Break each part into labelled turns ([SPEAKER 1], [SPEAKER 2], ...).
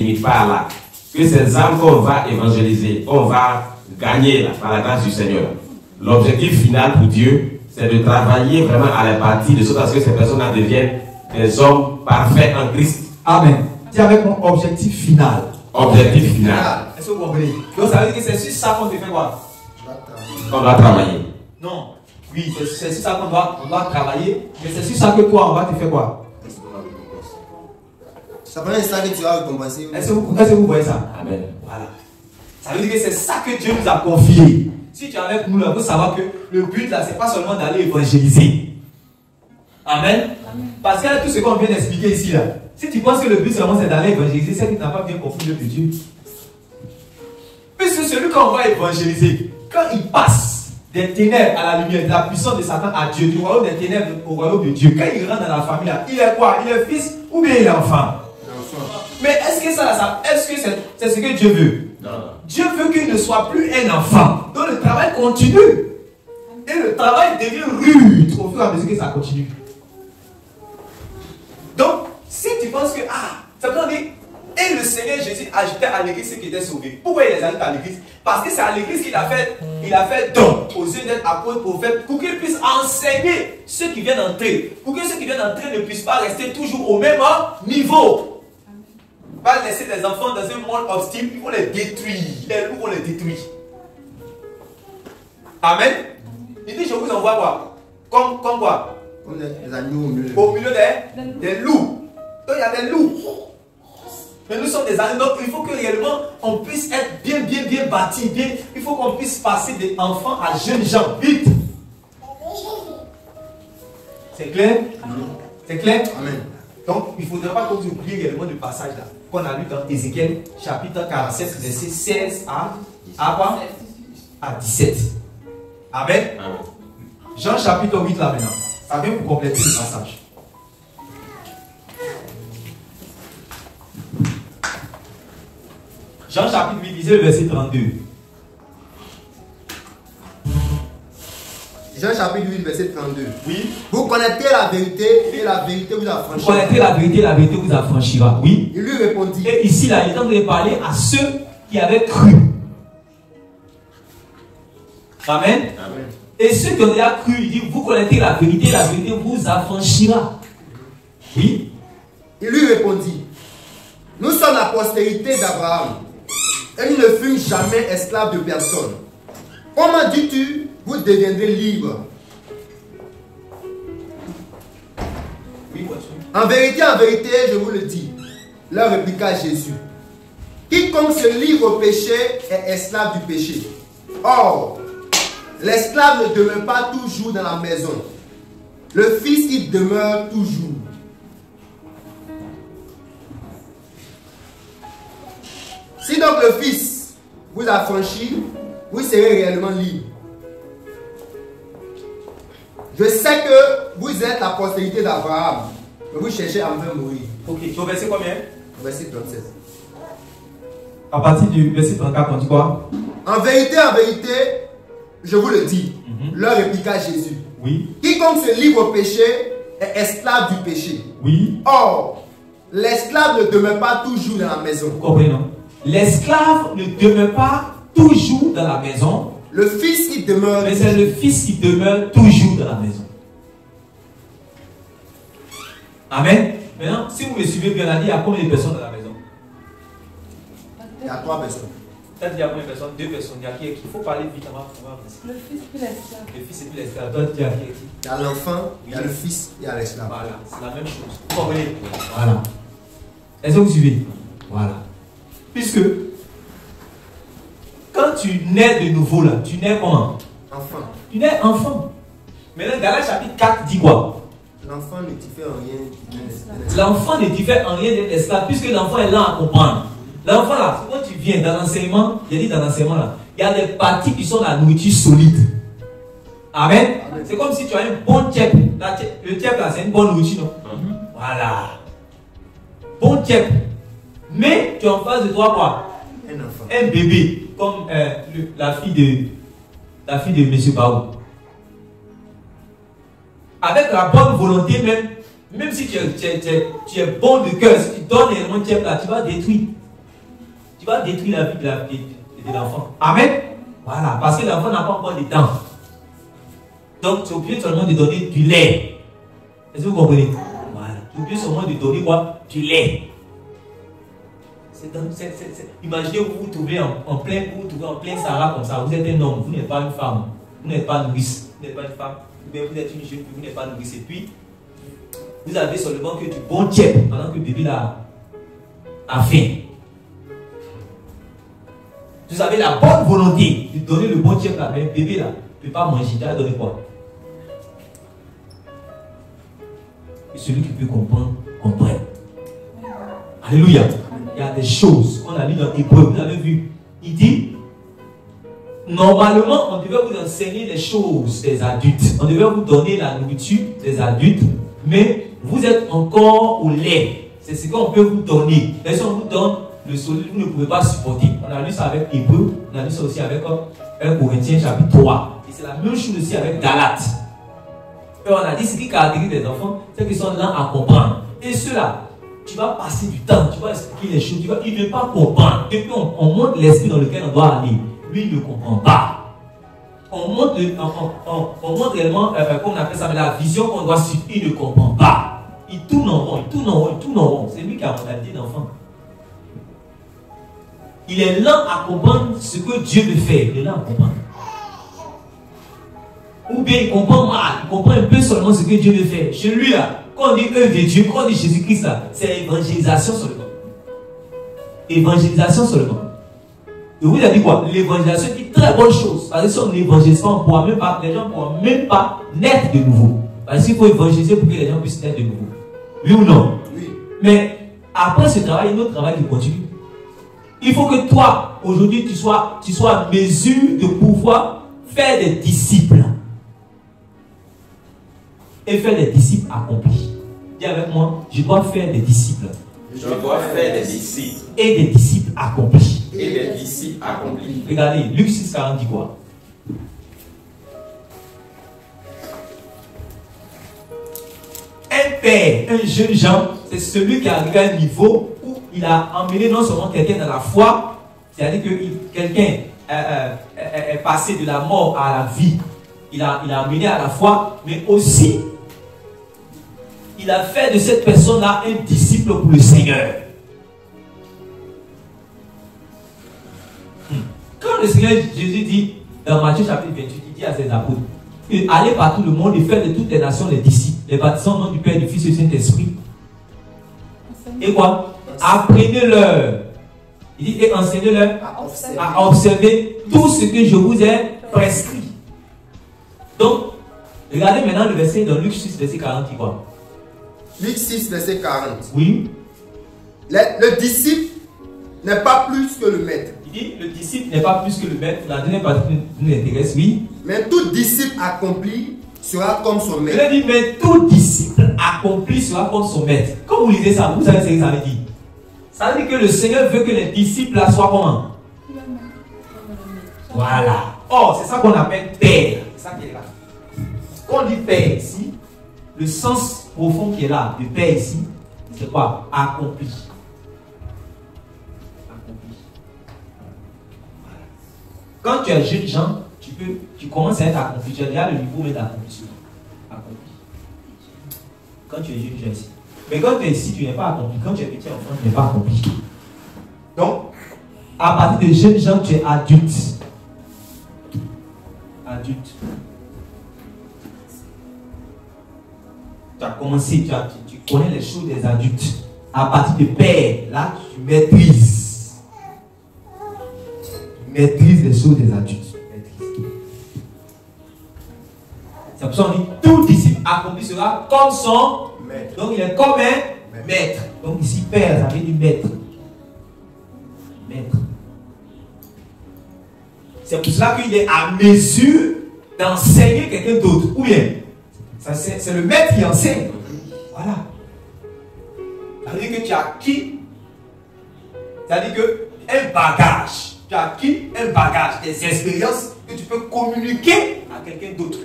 [SPEAKER 1] limite pas à là. Que ces âmes qu'on va évangéliser, on va gagner là, par la grâce du Seigneur. L'objectif final pour Dieu, c'est de travailler vraiment à la partie de sorte à ce que ces personnes-là deviennent des hommes parfaits en Christ.
[SPEAKER 2] Amen. C'est avec mon objectif final.
[SPEAKER 1] Objectif final.
[SPEAKER 2] Est-ce que vous comprenez? Donc ça veut dire que c'est sur ça qu'on te fait quoi?
[SPEAKER 1] On doit travailler.
[SPEAKER 2] Non. Oui, c'est sur ça qu'on doit travailler. Mais c'est sur ça que toi, on va te faire quoi?
[SPEAKER 3] Ça veut dire ça que tu vas récompenser.
[SPEAKER 2] Est-ce que vous voyez ça?
[SPEAKER 1] Amen.
[SPEAKER 2] Voilà. Ça veut dire que c'est ça que Dieu nous a confié. Si tu es avec nous là, il faut savoir que le but là, c'est pas seulement d'aller évangéliser. Amen. Parce que tout ce qu'on vient d'expliquer ici là, si tu penses que le but seulement c'est d'aller évangéliser, c'est que tu n'as pas bien compris le but de Dieu. Puisque celui qu'on va évangéliser, quand il passe des ténèbres à la lumière, de la puissance de Satan à Dieu, du royaume des ténèbres au royaume de Dieu, quand il rentre dans la famille là, il est quoi? Il est fils ou bien il est enfant? Mais est-ce que est-ce que c'est ce que Dieu veut? Non. Dieu veut qu'il ne soit plus un enfant. Donc le travail continue. Et le travail devient rude au fur et à mesure que ça continue. Donc, si tu penses que, ça veut dire, et le Seigneur Jésus ajoutait à l'église ceux qui étaient sauvés. Pourquoi il les ajoute à l'église? Parce que c'est à l'église qu'il a fait don aux yeux d'être apôtres, prophètes, pour qu'ils puissent enseigner ceux qui viennent entrer. Pour que ceux qui viennent entrer ne puissent pas rester toujours au même niveau. Pas laisser les enfants dans un monde hostile, il faut les détruire. Les loups, on les détruit. Amen. Il dit, je vous envoie quoi? Comme quoi?
[SPEAKER 3] Comme des agneaux
[SPEAKER 2] au milieu des loups. Donc il y a des loups. Mais nous sommes des agneaux, donc il faut que réellement on puisse être bien bâti. Il faut qu'on puisse passer des enfants à jeunes gens. Vite. C'est clair? C'est clair? Amen. Donc il ne faudrait pas que vous oubliez réellement le passage là qu'on a lu dans Ézéchiel chapitre 47 verset 16 à 17. Amen. Amen. Jean chapitre 8 là maintenant. Ça vient pour compléter le passage. Jean chapitre 8, lisez le verset 32.
[SPEAKER 3] Jean chapitre 8, verset 32.
[SPEAKER 2] Oui.
[SPEAKER 3] Vous connaîtrez la vérité et la vérité vous affranchira.
[SPEAKER 2] Vous connaîtrez la vérité et la vérité vous affranchira. Oui.
[SPEAKER 3] Il lui répondit.
[SPEAKER 2] Et ici là, il est en train de parler à ceux qui avaient cru. Amen. Amen. Et ceux qui ont déjà cru, il dit, vous connaîtrez la vérité vous affranchira. Oui.
[SPEAKER 3] Il lui répondit, nous sommes la postérité d'Abraham, et nous ne fûmes jamais esclaves de personne. Comment dis-tu, vous deviendrez libres?
[SPEAKER 2] Oui,
[SPEAKER 3] en vérité, je vous le dis, leur répliqua Jésus, quiconque se livre au péché est esclave du péché. Or, l'esclave ne demeure pas toujours dans la maison. Le Fils y demeure toujours. Si donc le Fils vous affranchit, vous serez réellement libre. Je sais que vous êtes la postérité d'Abraham, mais vous cherchez à me faire mourir.
[SPEAKER 2] Ok, tu au verset combien?
[SPEAKER 3] Verset 37.
[SPEAKER 2] À partir du verset 34, on dit quoi?
[SPEAKER 3] En vérité, je vous le dis, leur répliqua Jésus.
[SPEAKER 2] Oui.
[SPEAKER 3] Quiconque se livre au péché est esclave du péché.
[SPEAKER 2] Oui.
[SPEAKER 3] Or, l'esclave ne demeure pas toujours dans la maison.
[SPEAKER 2] Vous comprenez, non? L'esclave ne demeure pas toujours dans la maison.
[SPEAKER 3] Le Fils qui demeure.
[SPEAKER 2] Mais c'est le Fils qui demeure toujours dans la maison. Amen. Maintenant, si vous me suivez bien, il y a combien de personnes dans la maison?
[SPEAKER 3] Il y a 3 personnes.
[SPEAKER 2] Peut-être il y a combien de personnes? 2 personnes. Il y a qui? Il faut parler vite avant.
[SPEAKER 4] Le Fils et puis l'esclave.
[SPEAKER 2] Le Fils et puis l'esclave. Toi, tu as qui?
[SPEAKER 3] Il y a l'enfant, il y a le Fils, il y a l'esclave.
[SPEAKER 2] Voilà, c'est la même chose. Vous comprenez? Voilà. Est-ce que vous suivez? Voilà. Puisque quand tu nais de nouveau là, tu nais comment?
[SPEAKER 3] Enfant.
[SPEAKER 2] Tu nais enfant. Maintenant, Galates chapitre 4 dit quoi?
[SPEAKER 3] L'enfant ne diffère en rien d'un esclave.
[SPEAKER 2] L'enfant ne diffère en rien d'un esclave, puisque l'enfant est là à comprendre. L'enfant là, quand tu viens dans l'enseignement, il dit dans l'enseignement là, il y a des parties qui sont la nourriture solide. Amen. Amen. C'est comme si tu as un bon tchèp. Le tchèp là, c'est une bonne nourriture, non? Voilà. Bon tchèp. Mais tu es en face de toi quoi?
[SPEAKER 3] Un enfant.
[SPEAKER 2] Un bébé, comme la fille de M. Baou. Avec la bonne volonté même si tu es bon de cœur, si tu donnes énormément de tchèp là, tu vas détruire.
[SPEAKER 5] tu vas détruire la vie de l'enfant. Amen. Voilà, parce que l'enfant n'a pas encore de dents. Donc, tu es obligé seulement de donner du lait. Est-ce que vous comprenez? Voilà. Tu es obligé seulement de donner quoi? Du lait. Imaginez vous vous trouvez en plein Sahara comme ça. Vous êtes un homme, vous n'êtes pas une femme. Vous n'êtes pas nourrice. Vous n'êtes pas une femme. Vous êtes une jeune fille, vous n'êtes pas nourrice. Et puis, vous avez seulement que du bon tiep pendant que le bébé a faim. Vous avez la bonne volonté de donner le bon tiep là, mais le bébé là ne peut pas manger. Tu vas donner quoi? Et celui qui peut comprendre, comprenne. Alléluia. Il y a des choses qu'on a lues dans Hébreu, vous avez vu. Il dit, normalement, on devait vous enseigner les choses des adultes. On devait vous donner la nourriture des adultes, mais vous êtes encore au lait. C'est ce qu'on peut vous donner. Mais si on vous donne le solide, vous ne pouvez pas supporter. On a lu ça avec Hébreu, on a lu ça aussi avec 1 Corinthiens chapitre 3. Et c'est la même chose aussi avec Galates. Et on a dit ce qui caractérise les enfants, c'est qu'ils sont lents à comprendre. Et ceux-là, tu vas passer du temps, tu vas expliquer les choses, il ne veut pas comprendre. Depuis on montre l'esprit dans lequel on doit aller. Lui, il ne comprend pas. On montre réellement, comment on appelle ça, mais la vision qu'on doit suivre, il ne comprend pas. Il tourne en rond, il tourne en rond, il tourne en rond. C'est lui qui a la mentalité d'enfant. Il est lent à comprendre ce que Dieu veut faire. Il est lent à comprendre. Ou bien il comprend mal, il comprend un peu seulement ce que Dieu veut faire. Chez lui là, quand on dit œuvre de Dieu, quand on dit Jésus-Christ là, c'est évangélisation seulement. Évangélisation seulement. Et vous avez dit quoi? L'évangélisation est une très bonne chose. Parce que si on n'évangélise pas, les gens ne pourront même pas naître de nouveau. Parce qu'il faut évangéliser pour que les gens puissent naître de nouveau. Oui ou non? Oui. Mais après ce travail, il y a un autre travail qui continue. Il faut que toi, aujourd'hui, tu sois en mesure de pouvoir faire des disciples. Et faire des disciples accomplis. Dis avec moi, je dois faire des disciples.
[SPEAKER 1] Je dois faire des disciples.
[SPEAKER 5] Et des disciples accomplis.
[SPEAKER 1] Et des disciples accomplis.
[SPEAKER 5] Regardez, Luc 6,40 dit quoi? Un père, un jeune Jean, c'est celui qui est arrivé à un niveau où il a emmené non seulement quelqu'un dans la foi, c'est-à-dire que quelqu'un est passé de la mort à la vie. Il a amené à la foi, mais aussi il a fait de cette personne-là un disciple pour le Seigneur. Quand le Seigneur Jésus dit dans Matthieu chapitre 28, il dit à ses apôtres, allez par tout le monde et faites de toutes les nations les disciples, les baptisants au nom du Père, du Fils et du Saint-Esprit. Et quoi? Apprenez-leur. Il dit, et enseignez-leur à observer tout ce que je vous ai prescrit. Donc, regardez maintenant le verset dans Luc 6, verset 40, qui quoi?
[SPEAKER 3] Luc 6, verset 40.
[SPEAKER 5] Oui.
[SPEAKER 3] Le disciple n'est pas plus que le maître.
[SPEAKER 5] Il dit, le disciple n'est pas plus que le maître. La dernière partie nous intéresse, oui.
[SPEAKER 3] Mais tout disciple accompli sera comme son maître.
[SPEAKER 5] Il a dit, mais tout disciple accompli sera comme son maître. Quand vous lisez ça, vous savez ce que ça veut dire? Ça veut dire que le Seigneur veut que les disciples là soient comment? Voilà. Oh, c'est ça qu'on appelle père. C'est ça qui est là. Quand on dit père ici, le sens profond qui est là, de père ici, c'est quoi? Accompli. Accompli. Voilà. Quand tu es jeune Jean, tu commences à être accompli. Tu as déjà le niveau d'accomplissement. Accompli. Quand tu es jeune Jean ici. Mais quand tu es ici, tu n'es pas accompli. Quand tu es petit enfant, tu n'es pas accompli. Donc, à partir de jeune Jean, tu es adulte. Adulte. Tu as commencé, tu connais les choses des adultes. À partir de père, là, tu maîtrises. Tu maîtrises les choses des adultes. C'est pour ça qu'on dit tout disciple accompli sera comme son maître. Donc il est comme un maître. Donc ici, père, ça veut dire maître. Maître. C'est pour cela qu'il est à mesure d'enseigner quelqu'un d'autre. Ou bien, c'est le maître qui enseigne. Voilà. Ça veut dire que tu as acquis. Ça veut dire que un bagage. Tu as acquis un bagage, des expériences que tu peux communiquer à quelqu'un d'autre.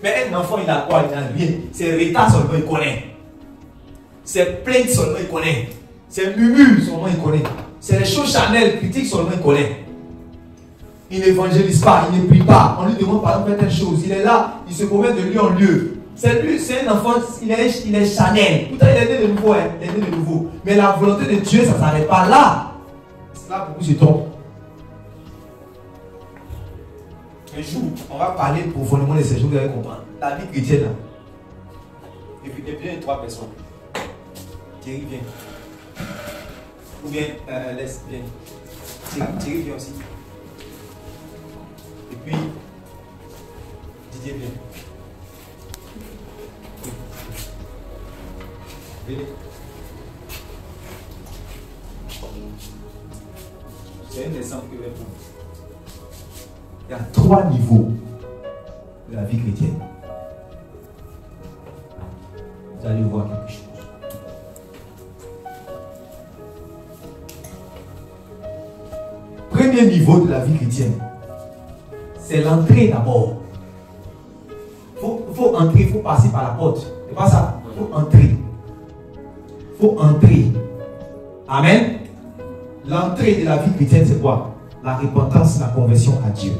[SPEAKER 5] Mais un enfant, il a quoi? Il n'a rien. C'est retard seulement, il connaît. C'est plainte seulement, il connaît. C'est murmure seulement, il connaît.
[SPEAKER 2] C'est les choses Chanel, critique seulement, il connaît. Il n'évangélise pas, il ne prie pas. On lui demande par exemple telle chose. Il est là, il se promène de lieu en lieu. C'est lui, c'est un enfant, il est Chanel. Pourtant, il est né de nouveau, hein, il est né de nouveau. Mais la volonté de Dieu, ça ne s'arrête pas là. C'est là beaucoup se trompent. Un jour, on va parler profondément de ces choses, vous allez comprendre. La vie chrétienne, là. Et puis, il y a 3 personnes. Thierry vient. Ou bien, laisse, viens. Thierry vient aussi. Et puis, Didier vient. Venez. C'est un exemple que je vais prendre. Il y a 3 niveaux de la vie chrétienne. Vous allez voir quelque chose. Premier niveau de la vie chrétienne, c'est l'entrée d'abord. Il faut entrer, il faut passer par la porte. C'est pas ça. Il faut entrer. Il faut entrer. Amen. L'entrée de la vie chrétienne, c'est quoi? La repentance, la conversion à Dieu.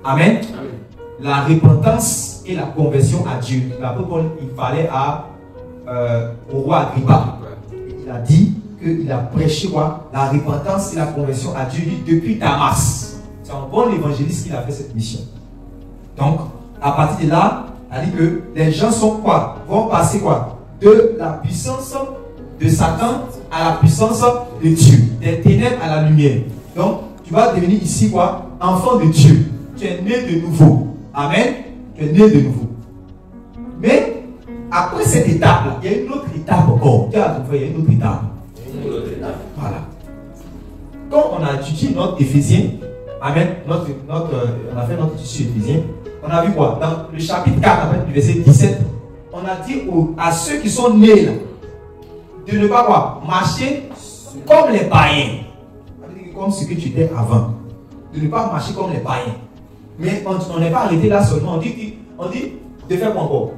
[SPEAKER 2] Amen. Amen. La repentance et la conversion à Dieu. L'apôtre Paul, il fallait au roi Agrippa. Il a dit qu'il a prêché quoi? La repentance et la conversion à Dieu depuis Damas. C'est un bon évangéliste qui a fait cette mission. Donc, à partir de là, il a dit que les gens sont quoi? Vont passer quoi? De la puissance de Satan à la puissance de Dieu. Des ténèbres à la lumière. Donc, tu vas devenir ici quoi? Enfant de Dieu. Tu es né de nouveau. Amen. Tu es né de nouveau. Mais, après cette étape-là, il y a une autre étape encore. Il y a une autre étape. Voilà. Quand on a étudié notre Éphésiens, amen, on a fait notre étude sur Éphésiens, on a vu quoi? Dans le chapitre 4, du verset 17, on a dit à ceux qui sont nés là, de ne pas quoi? Marcher comme les païens. Comme ce que tu étais avant. De ne pas marcher comme les païens. Mais on n'est pas arrêté là seulement. On dit de faire quoi encore?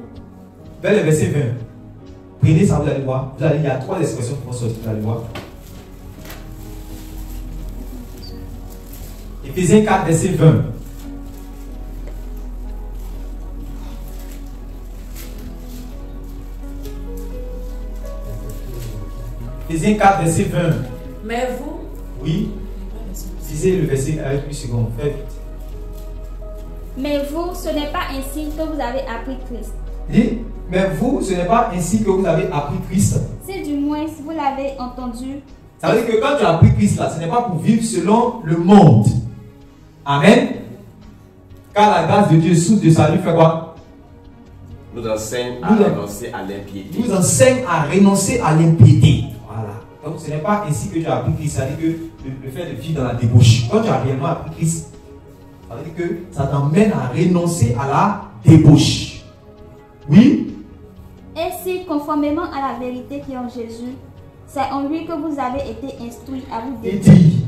[SPEAKER 2] Vers le verset 20. Prenez ça, vous allez voir. Il y a 3 expressions qui vont sortir, vous allez voir. Éphésiens 4, verset 20. Éphésiens 4, verset 20.
[SPEAKER 4] Mais vous?
[SPEAKER 2] Oui. Lisez le verset avec 8 secondes. Faites vite.
[SPEAKER 6] Mais vous, ce n'est pas ainsi que vous avez appris Christ.
[SPEAKER 2] Dit, mais vous, ce n'est pas ainsi que vous avez appris Christ.
[SPEAKER 6] Si du moins vous l'avez entendu.
[SPEAKER 2] Ça veut dire que quand tu as appris Christ là, ce n'est pas pour vivre selon le monde. Amen. Car la grâce de Dieu, source de salut, fait quoi?
[SPEAKER 1] Nous enseigne à renoncer à l'impiété.
[SPEAKER 2] Nous enseigne à renoncer à l'impiété. Voilà. Donc ce n'est pas ainsi que tu as appris Christ. Ça veut dire que le fait de vivre dans la débauche. Quand tu as réellement appris Christ, ça veut dire que ça t'emmène à renoncer à la débauche. Oui.
[SPEAKER 6] Et si, conformément à la vérité qui est en Jésus, c'est en lui que vous avez été instruits à vous
[SPEAKER 2] Et
[SPEAKER 6] délier.
[SPEAKER 2] dit,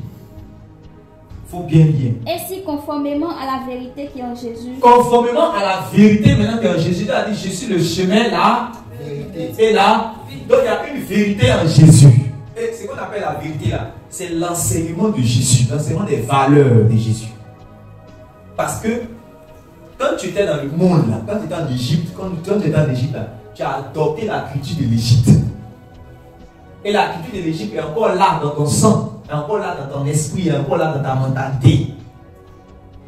[SPEAKER 2] faut bien lire.
[SPEAKER 6] Et si, conformément à la vérité qui est en Jésus,
[SPEAKER 2] Conformément à la vérité maintenant que Jésus a dit, je suis le chemin, la vérité. Et là, donc il y a une vérité en Jésus. Et ce qu'on appelle la vérité là, c'est l'enseignement de Jésus, l'enseignement des valeurs de Jésus. Parce que quand tu étais dans le monde là, quand tu étais en Égypte, quand tu étais en Égypte là, tu as adopté la culture de l'Égypte. Et la culture de l'Égypte est encore là dans ton sang, est encore là dans ton esprit, est encore là dans ta mentalité.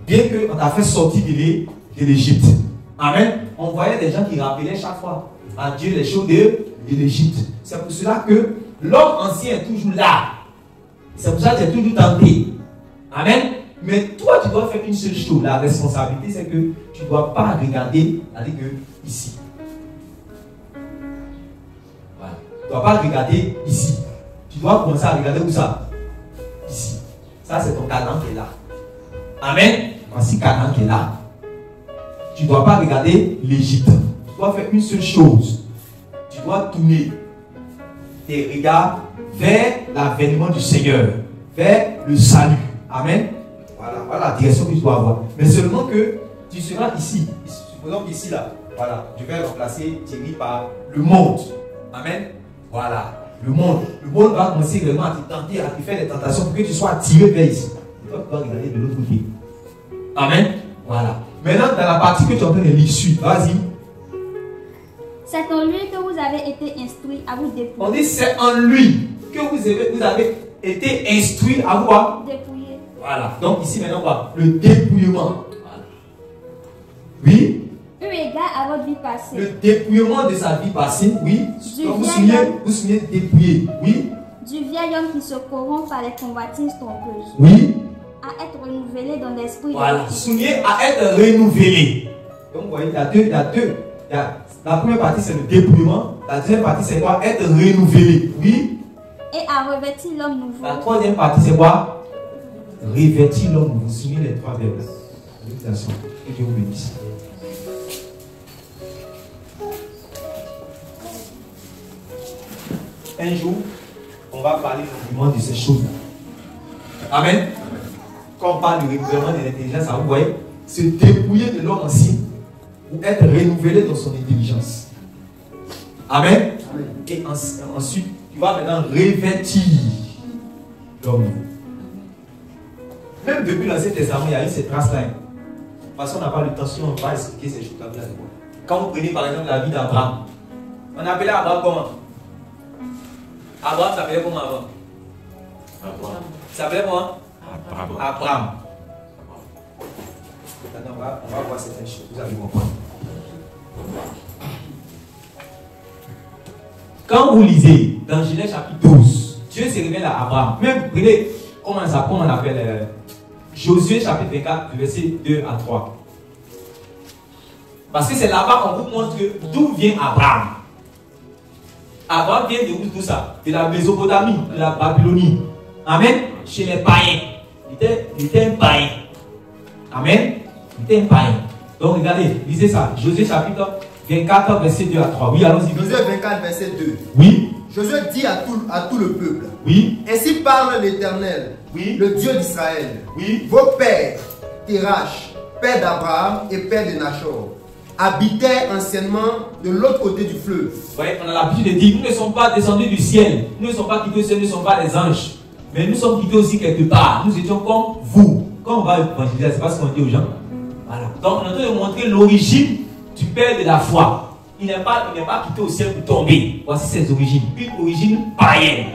[SPEAKER 2] Bien qu'on t'a fait sortir de l'Égypte. Amen. On voyait des gens qui rappelaient chaque fois à Dieu les choses de l'Égypte. C'est pour cela que l'homme ancien est toujours là. C'est pour ça que tu es toujours tenté. Amen. Mais toi, tu dois faire une seule chose. La responsabilité, c'est que tu ne dois pas regarder, c'est-à-dire que ici. Voilà. Tu ne dois pas regarder ici. Tu dois commencer à regarder où ça? Ici. Ça, c'est ton Canaan qui est là. Amen. Voici Canaan qui est là. Tu ne dois pas regarder l'Égypte. Tu dois faire une seule chose. Tu dois tourner tes regards vers l'avènement du Seigneur, vers le salut. Amen. Voilà la direction que tu dois avoir. Mais seulement que tu seras ici. Supposons qu'ici, là, voilà, je vais remplacer Thierry par le monde. Amen. Voilà.
[SPEAKER 5] Le monde va commencer vraiment à te tenter, à te faire des tentations pour que tu sois attiré vers ici. Et toi, tu dois regarder de l'autre côté. Amen. Voilà. Maintenant, dans la partie que tu es en train de lire, vas-y.
[SPEAKER 6] C'est en lui que vous avez été instruit à vous dépouiller.
[SPEAKER 5] On dit c'est en lui que vous avez été instruit à quoi?
[SPEAKER 6] Dépouiller.
[SPEAKER 5] Voilà. Donc ici maintenant quoi? Le dépouillement. Voilà. Oui.
[SPEAKER 6] Eu égard à votre vie passée.
[SPEAKER 5] Le dépouillement de sa vie passée, oui. Donc vous souvenez dépouiller, oui.
[SPEAKER 6] Du vieil homme qui se corrompt par les convoitises trompeuses.
[SPEAKER 5] Oui.
[SPEAKER 6] À être renouvelé dans l'esprit.
[SPEAKER 5] Voilà. Souvenez à être renouvelé. Donc vous voyez, il y a deux. La première partie c'est le dépouillement. La deuxième partie c'est quoi? Être renouvelé, oui.
[SPEAKER 6] Et à revêtir l'homme nouveau.
[SPEAKER 5] La troisième partie c'est quoi? Revêtir l'homme nouveau. Souvenez les trois verbes. Attention. Que Dieu vous bénisse. Un jour, on va parler vraiment de ces choses. Amen. Quand on parle du renouvellement de l'intelligence, vous voyez, se dépouiller de l'homme ancien ou être renouvelé dans son intelligence. Amen. Et ensuite, tu vas maintenant revêtir l'homme. Même depuis l'Ancien Testament, il y a eu ces traces-là. Parce qu'on n'a pas le temps, si on va expliquer ces choses-là. Quand vous prenez par exemple la vie d'Abraham, on appelait Abraham comment? Abraham s'appelait comment avant?
[SPEAKER 1] Abraham.
[SPEAKER 5] Il s'appelait comment? Abraham. Maintenant, on va voir certaines choses. Vous allez comprendre. Quand vous lisez dans Genèse chapitre 12, Dieu se révèle à Abraham. Même, prenez, comment on appelle Josué chapitre 24, verset 2 à 3. Parce que c'est là-bas qu'on vous montre d'où vient Abraham. Abraham vient de où tout ça? De la Mésopotamie, de la Babylonie. Amen. Chez les païens. Il était un païen. Amen. Il était un païen. Donc regardez, lisez ça. Josué chapitre 24, verset 2 à 3. Oui, allons-y.
[SPEAKER 3] Josué 24, verset 2.
[SPEAKER 5] Oui.
[SPEAKER 3] Josué dit à tout le peuple.
[SPEAKER 5] Oui.
[SPEAKER 3] Ainsi parle l'Éternel,
[SPEAKER 5] Oui.
[SPEAKER 3] le Dieu d'Israël.
[SPEAKER 5] Oui.
[SPEAKER 3] Vos pères, Terach, père d'Abraham et père de Nachor, habitaient anciennement de l'autre côté du fleuve.
[SPEAKER 5] Oui, on a l'habitude de dire, nous ne sommes pas descendus du ciel. Nous ne sommes pas quittés au ciel, nous ne sommes pas des anges. Mais nous sommes quittés aussi quelque part. Nous étions comme vous. Quand on va évangéliser, c'est pas ce qu'on dit aux gens. Voilà. Donc on est en train de montrer l'origine du père de la foi. Il n'est pas quitté au ciel pour tomber. Voici ses origines. Une origine païenne.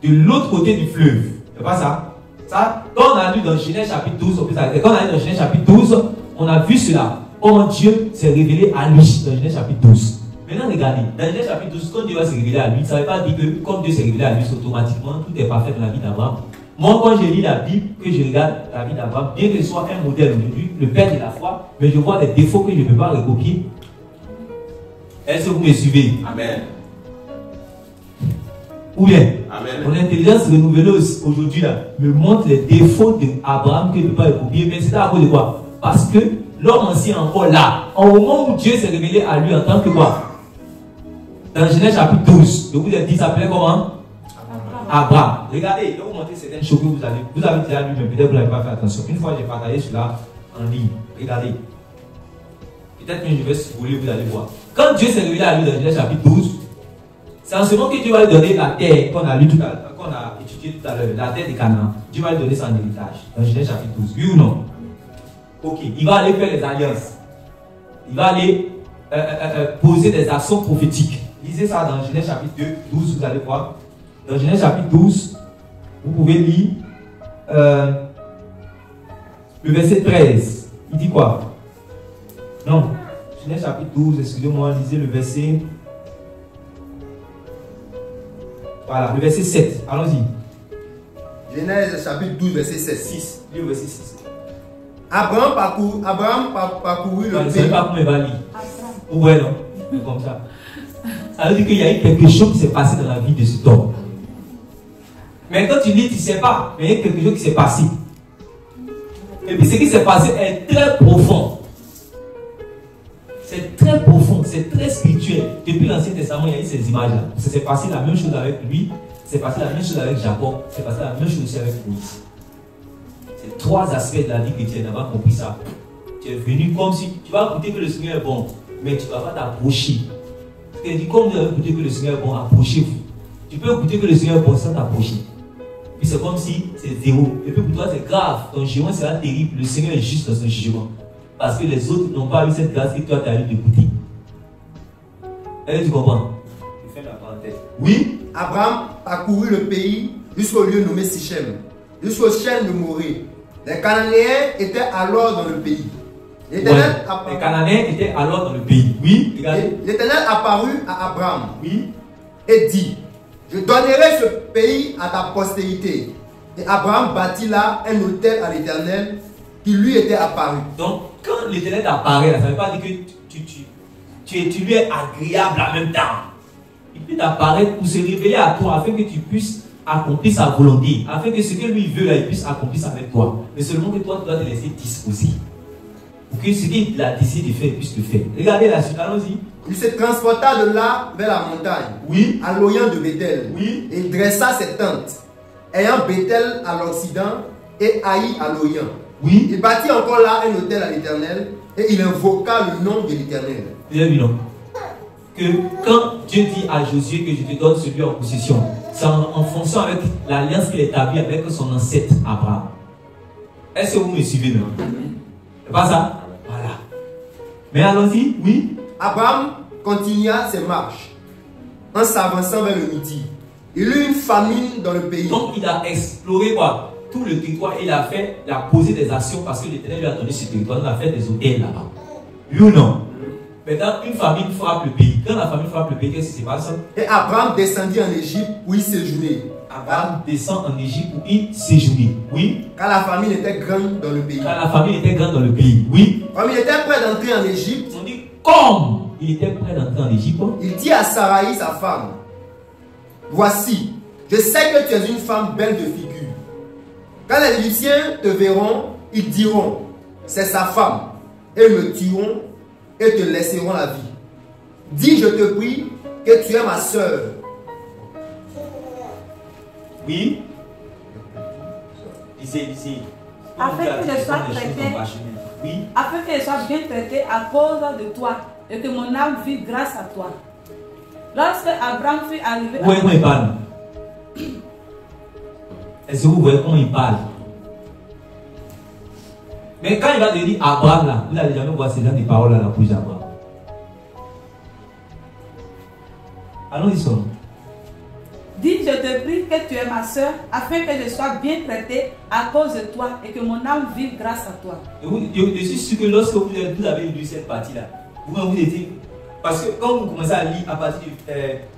[SPEAKER 5] De l'autre côté du fleuve. C'est pas ça? Ça, quand on a lu dans Genèse chapitre 12, quand on a lu dans Genèse chapitre 12, on a vu cela. Comment Dieu s'est révélé à lui dans Genèse chapitre 12. Maintenant, regardez, dans Genèse chapitre 12, quand Dieu va se révéler à lui, ça ne veut pas dire que comme Dieu s'est révélé à lui, automatiquement, tout est parfait dans la vie d'Abraham. Moi, quand je lis la Bible, que je regarde la vie d'Abraham, bien que ce soit un modèle aujourd'hui, le père de la foi, mais je vois des défauts que je ne peux pas recopier. Est-ce que vous me suivez?
[SPEAKER 1] Amen.
[SPEAKER 5] Ou bien,
[SPEAKER 1] Amen.
[SPEAKER 5] mon intelligence renouvelée aujourd'hui me montre les défauts d'Abraham que je ne peux pas recopier. Mais c'est à cause de quoi? Parce que l'homme ancien est encore là. Au moment où Dieu s'est révélé à lui en tant que quoi? Dans Genèse chapitre 12, je vous ai dit, ça s'appelait comment? Abraham. Regardez, je vais vous montrer certaines choses que vous avez déjà lu, mais peut-être vous n'avez pas fait attention. Une fois, j'ai partagé cela en ligne. Regardez. Peut-être que je vais scroller, vous allez voir. Quand Dieu s'est révélé à lui dans Genèse chapitre 12, c'est en ce moment que Dieu va lui donner la terre qu'on a lu tout à l'heure, qu'on a étudié tout à l'heure, la terre de Canaan. Dieu va lui donner son héritage dans Genèse chapitre 12. Oui ou non? Ok. Il va aller faire les alliances. Il va aller poser des actions prophétiques. Lisez ça dans Genèse chapitre 12, vous allez voir. Dans Genèse chapitre 12, vous pouvez lire le verset 13. Il dit quoi? Non. Genèse chapitre 12, excusez-moi, lisez le verset. Voilà, le verset 7. Allons-y.
[SPEAKER 3] Genèse chapitre 12, verset 7.
[SPEAKER 5] 6. Lis le verset 6.
[SPEAKER 3] Abraham parcourut le
[SPEAKER 5] Vous ne
[SPEAKER 3] pays.
[SPEAKER 5] savez pas comment il va lire. Ouais, non? Comme ça. Ça veut dire qu'il y a eu quelque chose qui s'est passé dans la vie de cet homme. Mais quand tu lis, tu ne sais pas. Mais il y a quelque chose qui s'est passé. Et puis ce qui s'est passé est très profond. C'est très profond, c'est très spirituel. Depuis l'Ancien Testament, il y a eu ces images-là. Ça s'est passé la même chose avec lui, c'est passé la même chose avec Jacob, c'est passé la même chose aussi avec Moïse. C'est trois aspects de la vie chrétienne, tu n'as pas compris ça. Tu es venu comme si tu vas écouter que le Seigneur est bon, mais tu ne vas pas t'approcher. Tu as dit, comme vous avez écouté que le Seigneur est bon, approchez-vous. Tu peux goûter que le Seigneur est bon sans t'approcher. Puis c'est comme si c'est zéro. Et puis pour toi c'est grave. Ton jugement sera terrible. Le Seigneur est juste dans son jugement. Parce que les autres n'ont pas eu cette grâce que toi tu as eu de goûter. Est-ce que tu comprends? Je fais la parenthèse. Oui.
[SPEAKER 3] Abraham parcourut le pays jusqu'au lieu nommé Sichem, jusqu'au chêne de Morée. Les Cananéens étaient alors dans le pays.
[SPEAKER 5] Les Cananéens étaient alors dans le pays. Oui.
[SPEAKER 3] L'Éternel apparut à Abraham.
[SPEAKER 5] Oui.
[SPEAKER 3] Et dit: je donnerai ce pays à ta postérité. Et Abraham bâtit là un autel à l'Éternel qui lui était apparu.
[SPEAKER 5] Donc, quand l'Éternel t'apparaît, ça ne veut pas dire que tu lui es agréable en même temps. Il peut t'apparaître pour se révéler à toi afin que tu puisses accomplir sa volonté, afin que ce que lui veut, là, il puisse accomplir ça avec toi. Mais seulement que toi, tu dois te laisser disposer. Pour que ce qu'il a décidé de faire, il puisse le faire. Regardez la suite, allons-y.
[SPEAKER 3] Il se transporta de là vers la montagne,
[SPEAKER 5] oui,
[SPEAKER 3] à l'orient de Bethel.
[SPEAKER 5] Oui.
[SPEAKER 3] Et il dressa ses tentes, ayant Bethel à l'occident et Haï à l'orient.
[SPEAKER 5] Oui.
[SPEAKER 3] Il bâtit encore là un autel à l'Éternel et il invoqua le nom de l'Éternel.
[SPEAKER 5] Vous avez vu, non? Que quand Dieu dit à Josué que je te donne celui en possession, c'est en fonction avec l'alliance qu'il établit avec son ancêtre Abraham. Est-ce que vous me suivez maintenant? C'est pas ça? Voilà. Mais allons-y, oui.
[SPEAKER 3] Abraham continua ses marches en s'avançant vers le midi. Il eut une famine dans le pays.
[SPEAKER 5] Donc il a exploré quoi? Tout le territoire. Il a posé des actions parce que l'Éternel lui a donné ce territoire. Il a fait des hôtels là-bas. Oui ou non? Maintenant, une famine frappe le pays. Quand la famine frappe le pays, qu'est-ce qui se passe?
[SPEAKER 3] Et Abraham descendit en Égypte où il séjournait.
[SPEAKER 5] Abraham descend en Égypte où il séjournait. Oui.
[SPEAKER 3] Quand la famine était grande dans le pays.
[SPEAKER 5] Quand la famine était grande dans le pays. Oui.
[SPEAKER 3] Comme il était prêt d'entrer en Égypte.
[SPEAKER 5] On dit comme il était prêt d'entrer en Égypte.
[SPEAKER 3] Il dit à Saraï, sa femme: voici, je sais que tu es une femme belle de figure. Quand les Égyptiens te verront, ils diront: c'est sa femme. Et me tueront et te laisseront la vie. Dis, je te prie, que tu es ma soeur.
[SPEAKER 5] Oui. Lisez.
[SPEAKER 4] Afin que je sois traité,
[SPEAKER 5] oui.
[SPEAKER 4] Afin que je sois bien traité à cause de toi et que mon âme vive grâce à toi. Lorsque Abraham fut arrivé
[SPEAKER 5] Vous voyez comment il parle? Est-ce que vous voyez comment il parle? Mais quand il va te dire Abraham là, vous n'allez jamais voir ces gens des paroles à la bouche d'Abraham. Allons-y seulement.
[SPEAKER 4] Dis, je te prie que tu es ma soeur, afin que je sois bien traité à cause de toi et que mon âme vive grâce à toi.
[SPEAKER 5] Je suis sûr que lorsque vous avez lu cette partie-là, vous étiez. Parce que quand vous commencez à lire à partir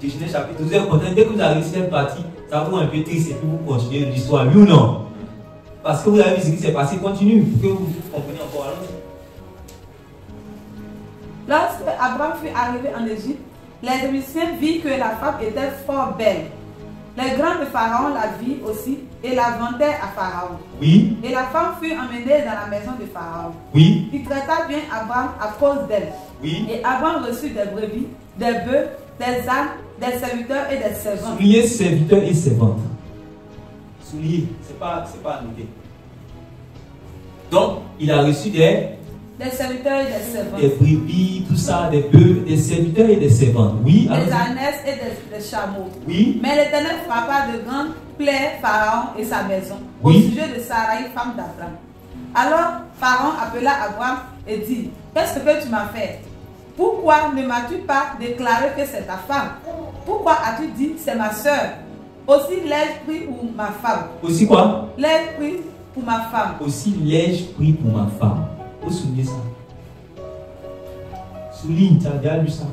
[SPEAKER 5] du Genèse chapitre, vous êtes content. Dès que vous arrivez sur cette partie, ça vous rend un peu triste et puis vous continuez l'histoire, oui ou non? Parce que vous avez vu ce qui s'est passé, continue pour que vous compreniez encore.
[SPEAKER 4] Lorsque Abraham fut arrivé en Égypte, les Égyptiens virent que la femme était fort belle. Les grands de Pharaon la virent aussi et la vendaient à Pharaon.
[SPEAKER 5] Oui.
[SPEAKER 4] Et la femme fut emmenée dans la maison de Pharaon.
[SPEAKER 5] Oui.
[SPEAKER 4] Il traita bien Abraham à cause d'elle.
[SPEAKER 5] Oui.
[SPEAKER 4] Et Abraham reçut des brebis, des bœufs, des ânes, des serviteurs et des servantes.
[SPEAKER 5] Soulignez serviteurs et servantes. Soulignez, c'est pas noté. Donc, il a reçu des
[SPEAKER 4] serviteurs et des servantes.
[SPEAKER 5] Des brebis, tout ça, des bœufs, des serviteurs et des servantes. Oui.
[SPEAKER 4] Des ânesses et des chameaux.
[SPEAKER 5] Oui.
[SPEAKER 4] Mais l'Éternel frappa de grandes plaies Pharaon et sa maison,
[SPEAKER 5] oui,
[SPEAKER 4] au sujet de Sarai, femme d'Abraham. Alors Pharaon appela Abraham et dit: qu'est-ce que tu m'as fait? Pourquoi ne m'as-tu pas déclaré que c'est ta femme? Pourquoi as-tu dit c'est ma soeur? Aussi l'ai-je pris pour ma femme.
[SPEAKER 5] Aussi quoi?
[SPEAKER 4] L'ai-je pris pour ma femme.
[SPEAKER 5] Aussi l'ai-je pris pour ma femme. Vous soulignez ça? Souligne, tu as déjà lu ça?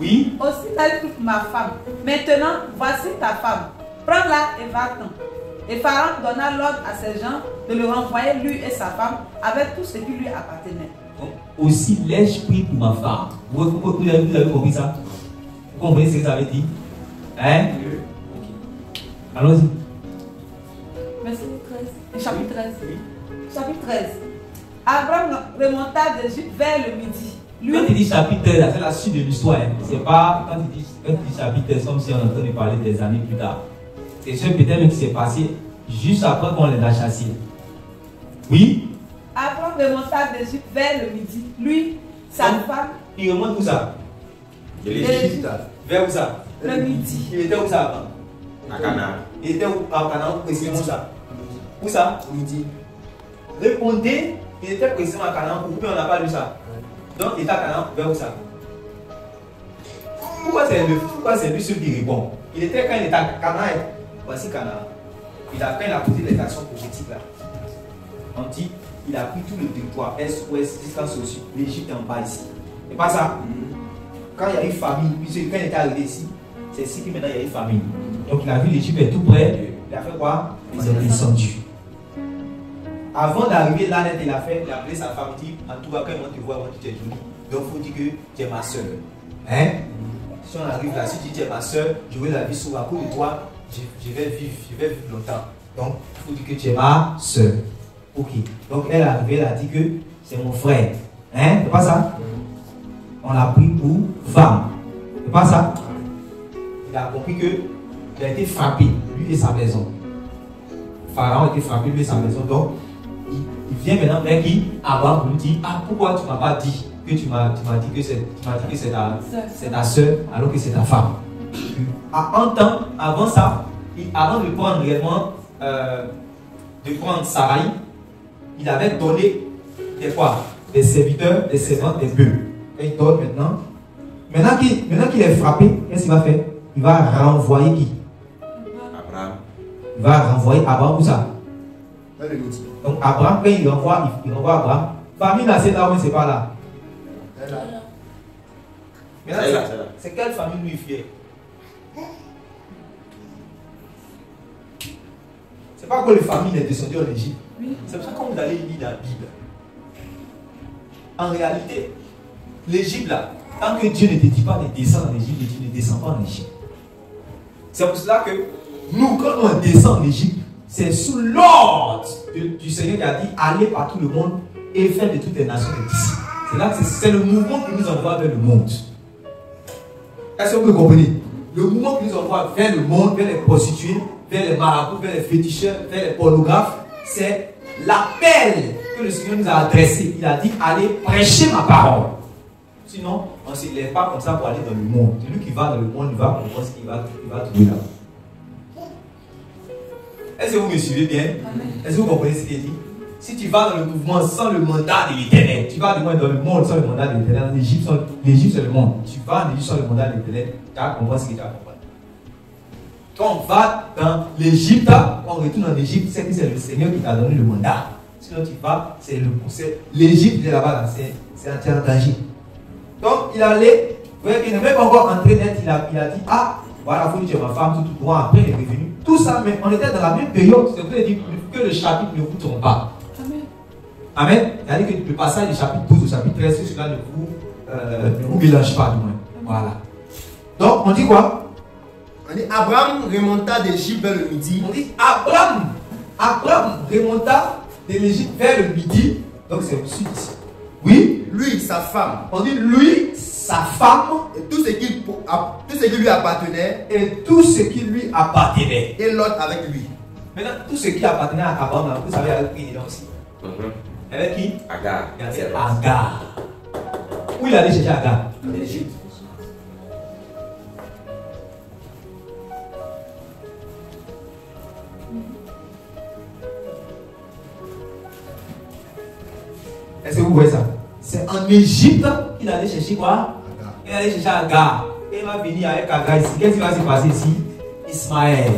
[SPEAKER 5] Oui.
[SPEAKER 4] Aussi l'ai-je pris pour ma femme. Maintenant, voici ta femme. Prends-la et va-t'en. Et Pharaon donna l'ordre à ses gens de le renvoyer lui et sa femme avec tout ce qui lui appartenait.
[SPEAKER 5] Aussi l'ai-je pris pour ma femme. Vous avez compris ça? Vous comprenez ce que ça veut dire? Hein? Allons-y.
[SPEAKER 4] Verset 13. Chapitre 13. Chapitre 13. Abraham remonta d'Égypte vers le midi.
[SPEAKER 5] Quand il dit chapitre 13, c'est la suite de l'histoire. Hein. C'est pas quand il dit chapitre 13, comme si on est en train de parler des années plus tard. C'est ce peut-être qui s'est passé juste après qu'on les a chassés. Oui.
[SPEAKER 4] Abraham remonta d'Égypte vers le midi. Lui, sa femme.
[SPEAKER 2] Il remonte où ça?
[SPEAKER 1] De l'Égypte
[SPEAKER 2] Vers où ça?
[SPEAKER 4] Le midi.
[SPEAKER 2] Il était où ça avant?
[SPEAKER 1] à Canaan.
[SPEAKER 2] Il était où à Canaan? Précisément ça. Où ça?
[SPEAKER 3] Midi.
[SPEAKER 2] Répondez, il était précisément à Canaan. Pourquoi on n'a pas lu ça? Donc il était à Canaan, vers où ça? Pourquoi c'est lui seul qui répond? Il était quand il était à Canaan. Voici Canaan. Il a posé les actions prophétiques là. On dit, il a pris tout le territoire est-ouest jusqu'à ce sud. L'Égypte est en bas ici. C'est pas ça? Quand il y a eu famine, puisque quand il était arrivé ici, c'est ici que maintenant il y a eu famine. Donc il a vu l'Égypte est tout près. Il a fait quoi? Il est descendu. Avant d'arriver là, il a appelé sa femme, il dit, en tout cas, quand ils vont te voir, ils vont dire tu es jolie. Donc il faut dire que tu es ma soeur. Hein? Si on arrive là, si tu dis tu es ma soeur, je veux la vie sur à cause de toi, je vais vivre longtemps. Donc il faut dire que tu es ma soeur. Ok. Donc elle est arrivée, elle a dit que c'est mon frère. Hein? C'est pas ça? On l'a pris pour femme. C'est pas ça? Il a compris qu'il a été frappé, lui et sa maison. Pharaon a été frappé, lui et sa maison. Donc il vient maintenant vers qui? Abraham pour lui dire, ah, pourquoi tu ne m'as pas dit que tu m'as dit que c'est ta soeur alors que c'est ta femme? En temps, avant ça, avant de prendre réellement de prendre Sarai, il avait donné des quoi? Des serviteurs, des servantes, des bœufs. Et il donne maintenant. Maintenant qu'il est frappé, qu'est-ce qu'il va faire? Il va renvoyer qui?
[SPEAKER 1] Abraham.
[SPEAKER 5] Il va renvoyer Abraham où ça?
[SPEAKER 3] Dans le midi.
[SPEAKER 5] Donc Abraham, quand il renvoie Abraham. Famille là, c'est là ou c'est pas là? Maintenant, c'est quelle famille lui fier? C'est pas que les familles sont descendues en Égypte. C'est pour ça que quand vous allez lire la Bible, en réalité, l'Égypte là, tant que Dieu ne te dit pas de descendre en Égypte, Dieu ne descend pas en Égypte. C'est pour cela que nous, quand on descend en Égypte, c'est sous l'ordre du Seigneur qui a dit allez par tout le monde et faire de toutes les nations des disciples. C'est là que c'est le mouvement qui nous envoie vers le monde. Est-ce que vous comprenez? Le mouvement qui nous envoie vers le monde, vers les prostituées, vers les marabouts, vers les féticheurs, vers les pornographes, c'est l'appel que le Seigneur nous a adressé. Il a dit allez prêcher ma parole. Sinon, on ne se lève pas comme ça pour aller dans le monde. Celui qui va dans le monde, il va comprendre ce qu'il va trouver là. Est-ce que vous me suivez bien? Est-ce que vous comprenez ce qu'il dit? Si tu vas dans le mouvement sans le mandat de l'Éternel, tu vas dans le monde sans le mandat de l'Éternel, l'Égypte c'est le monde. Tu vas en Égypte sans le mandat de l'Éternel, tu vas comprendre ce que tu vas comprendre. Quand on va dans l'Égypte, quand on retourne en Égypte, c'est que c'est le Seigneur qui t'a donné le mandat. Sinon tu vas, c'est l'Égypte là-bas, c'est un danger. Donc il allait, vous voyez qu'il n'est même pas encore entré net, il a dit, ah, voilà, il faut dire ma femme, tout droit, après il est revenu. Tout ça, mais on était dans la même période, c'est pour dire que le chapitre ne vous trompe pas. Amen. C'est-à-dire que le passage du chapitre 12 au chapitre 13, cela ne vous mélange pas, du moins. Voilà. Donc, on dit quoi?
[SPEAKER 3] On dit Abraham remonta d'Égypte vers le midi.
[SPEAKER 5] On dit Abraham remonta de l'Égypte vers le midi. Donc, c'est au sud ici. Oui.
[SPEAKER 3] Lui, sa femme.
[SPEAKER 5] On dit lui, sa femme.
[SPEAKER 3] Et tout ce qui lui appartenait.
[SPEAKER 5] Et tout ce qui lui appartenait.
[SPEAKER 3] Et Lot avec lui.
[SPEAKER 5] Maintenant, tout ce qui appartenait à Abraham, vous savez, avec qui il est là aussi. Avec qui?
[SPEAKER 1] Agar.
[SPEAKER 5] Agar. Où il allait chercher Agar?
[SPEAKER 3] En Égypte.
[SPEAKER 5] Est-ce que vous voyez ça? C'est en Égypte qu'il allait chercher quoi?
[SPEAKER 3] Agar.
[SPEAKER 5] Il allait chercher Agar. Et il va venir avec Agar ici. Qu'est-ce qui va se passer ici? Ismaël.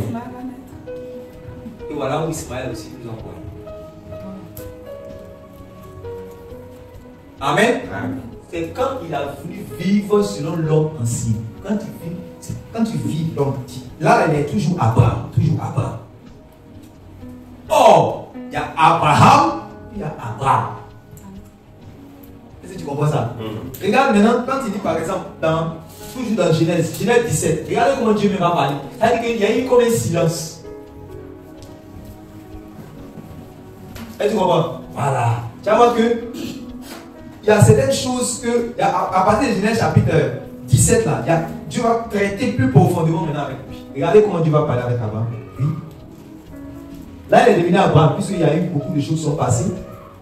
[SPEAKER 5] Et voilà où Ismaël aussi nous envoie. Amen. C'est quand il a voulu vivre selon l'homme ancien. Quand tu vis l'homme, là il est toujours Abraham. Or, il y a Abraham, il y a Abraham. Est-ce que tu comprends ça? Regarde maintenant, quand il dit par exemple, toujours dans Genèse 17, regardez comment Dieu me va parler. C'est-à-dire qu'il y a eu comme un silence. Est-ce que tu comprends? Voilà. Tu vas voir que il y a certaines choses que, à partir de Genèse chapitre 17, là, Dieu va traiter plus profondément maintenant avec lui. Regardez comment Dieu va parler avec Abraham. Oui. Là, il est devenu Abraham, puisqu'il y a eu beaucoup de choses qui sont passées.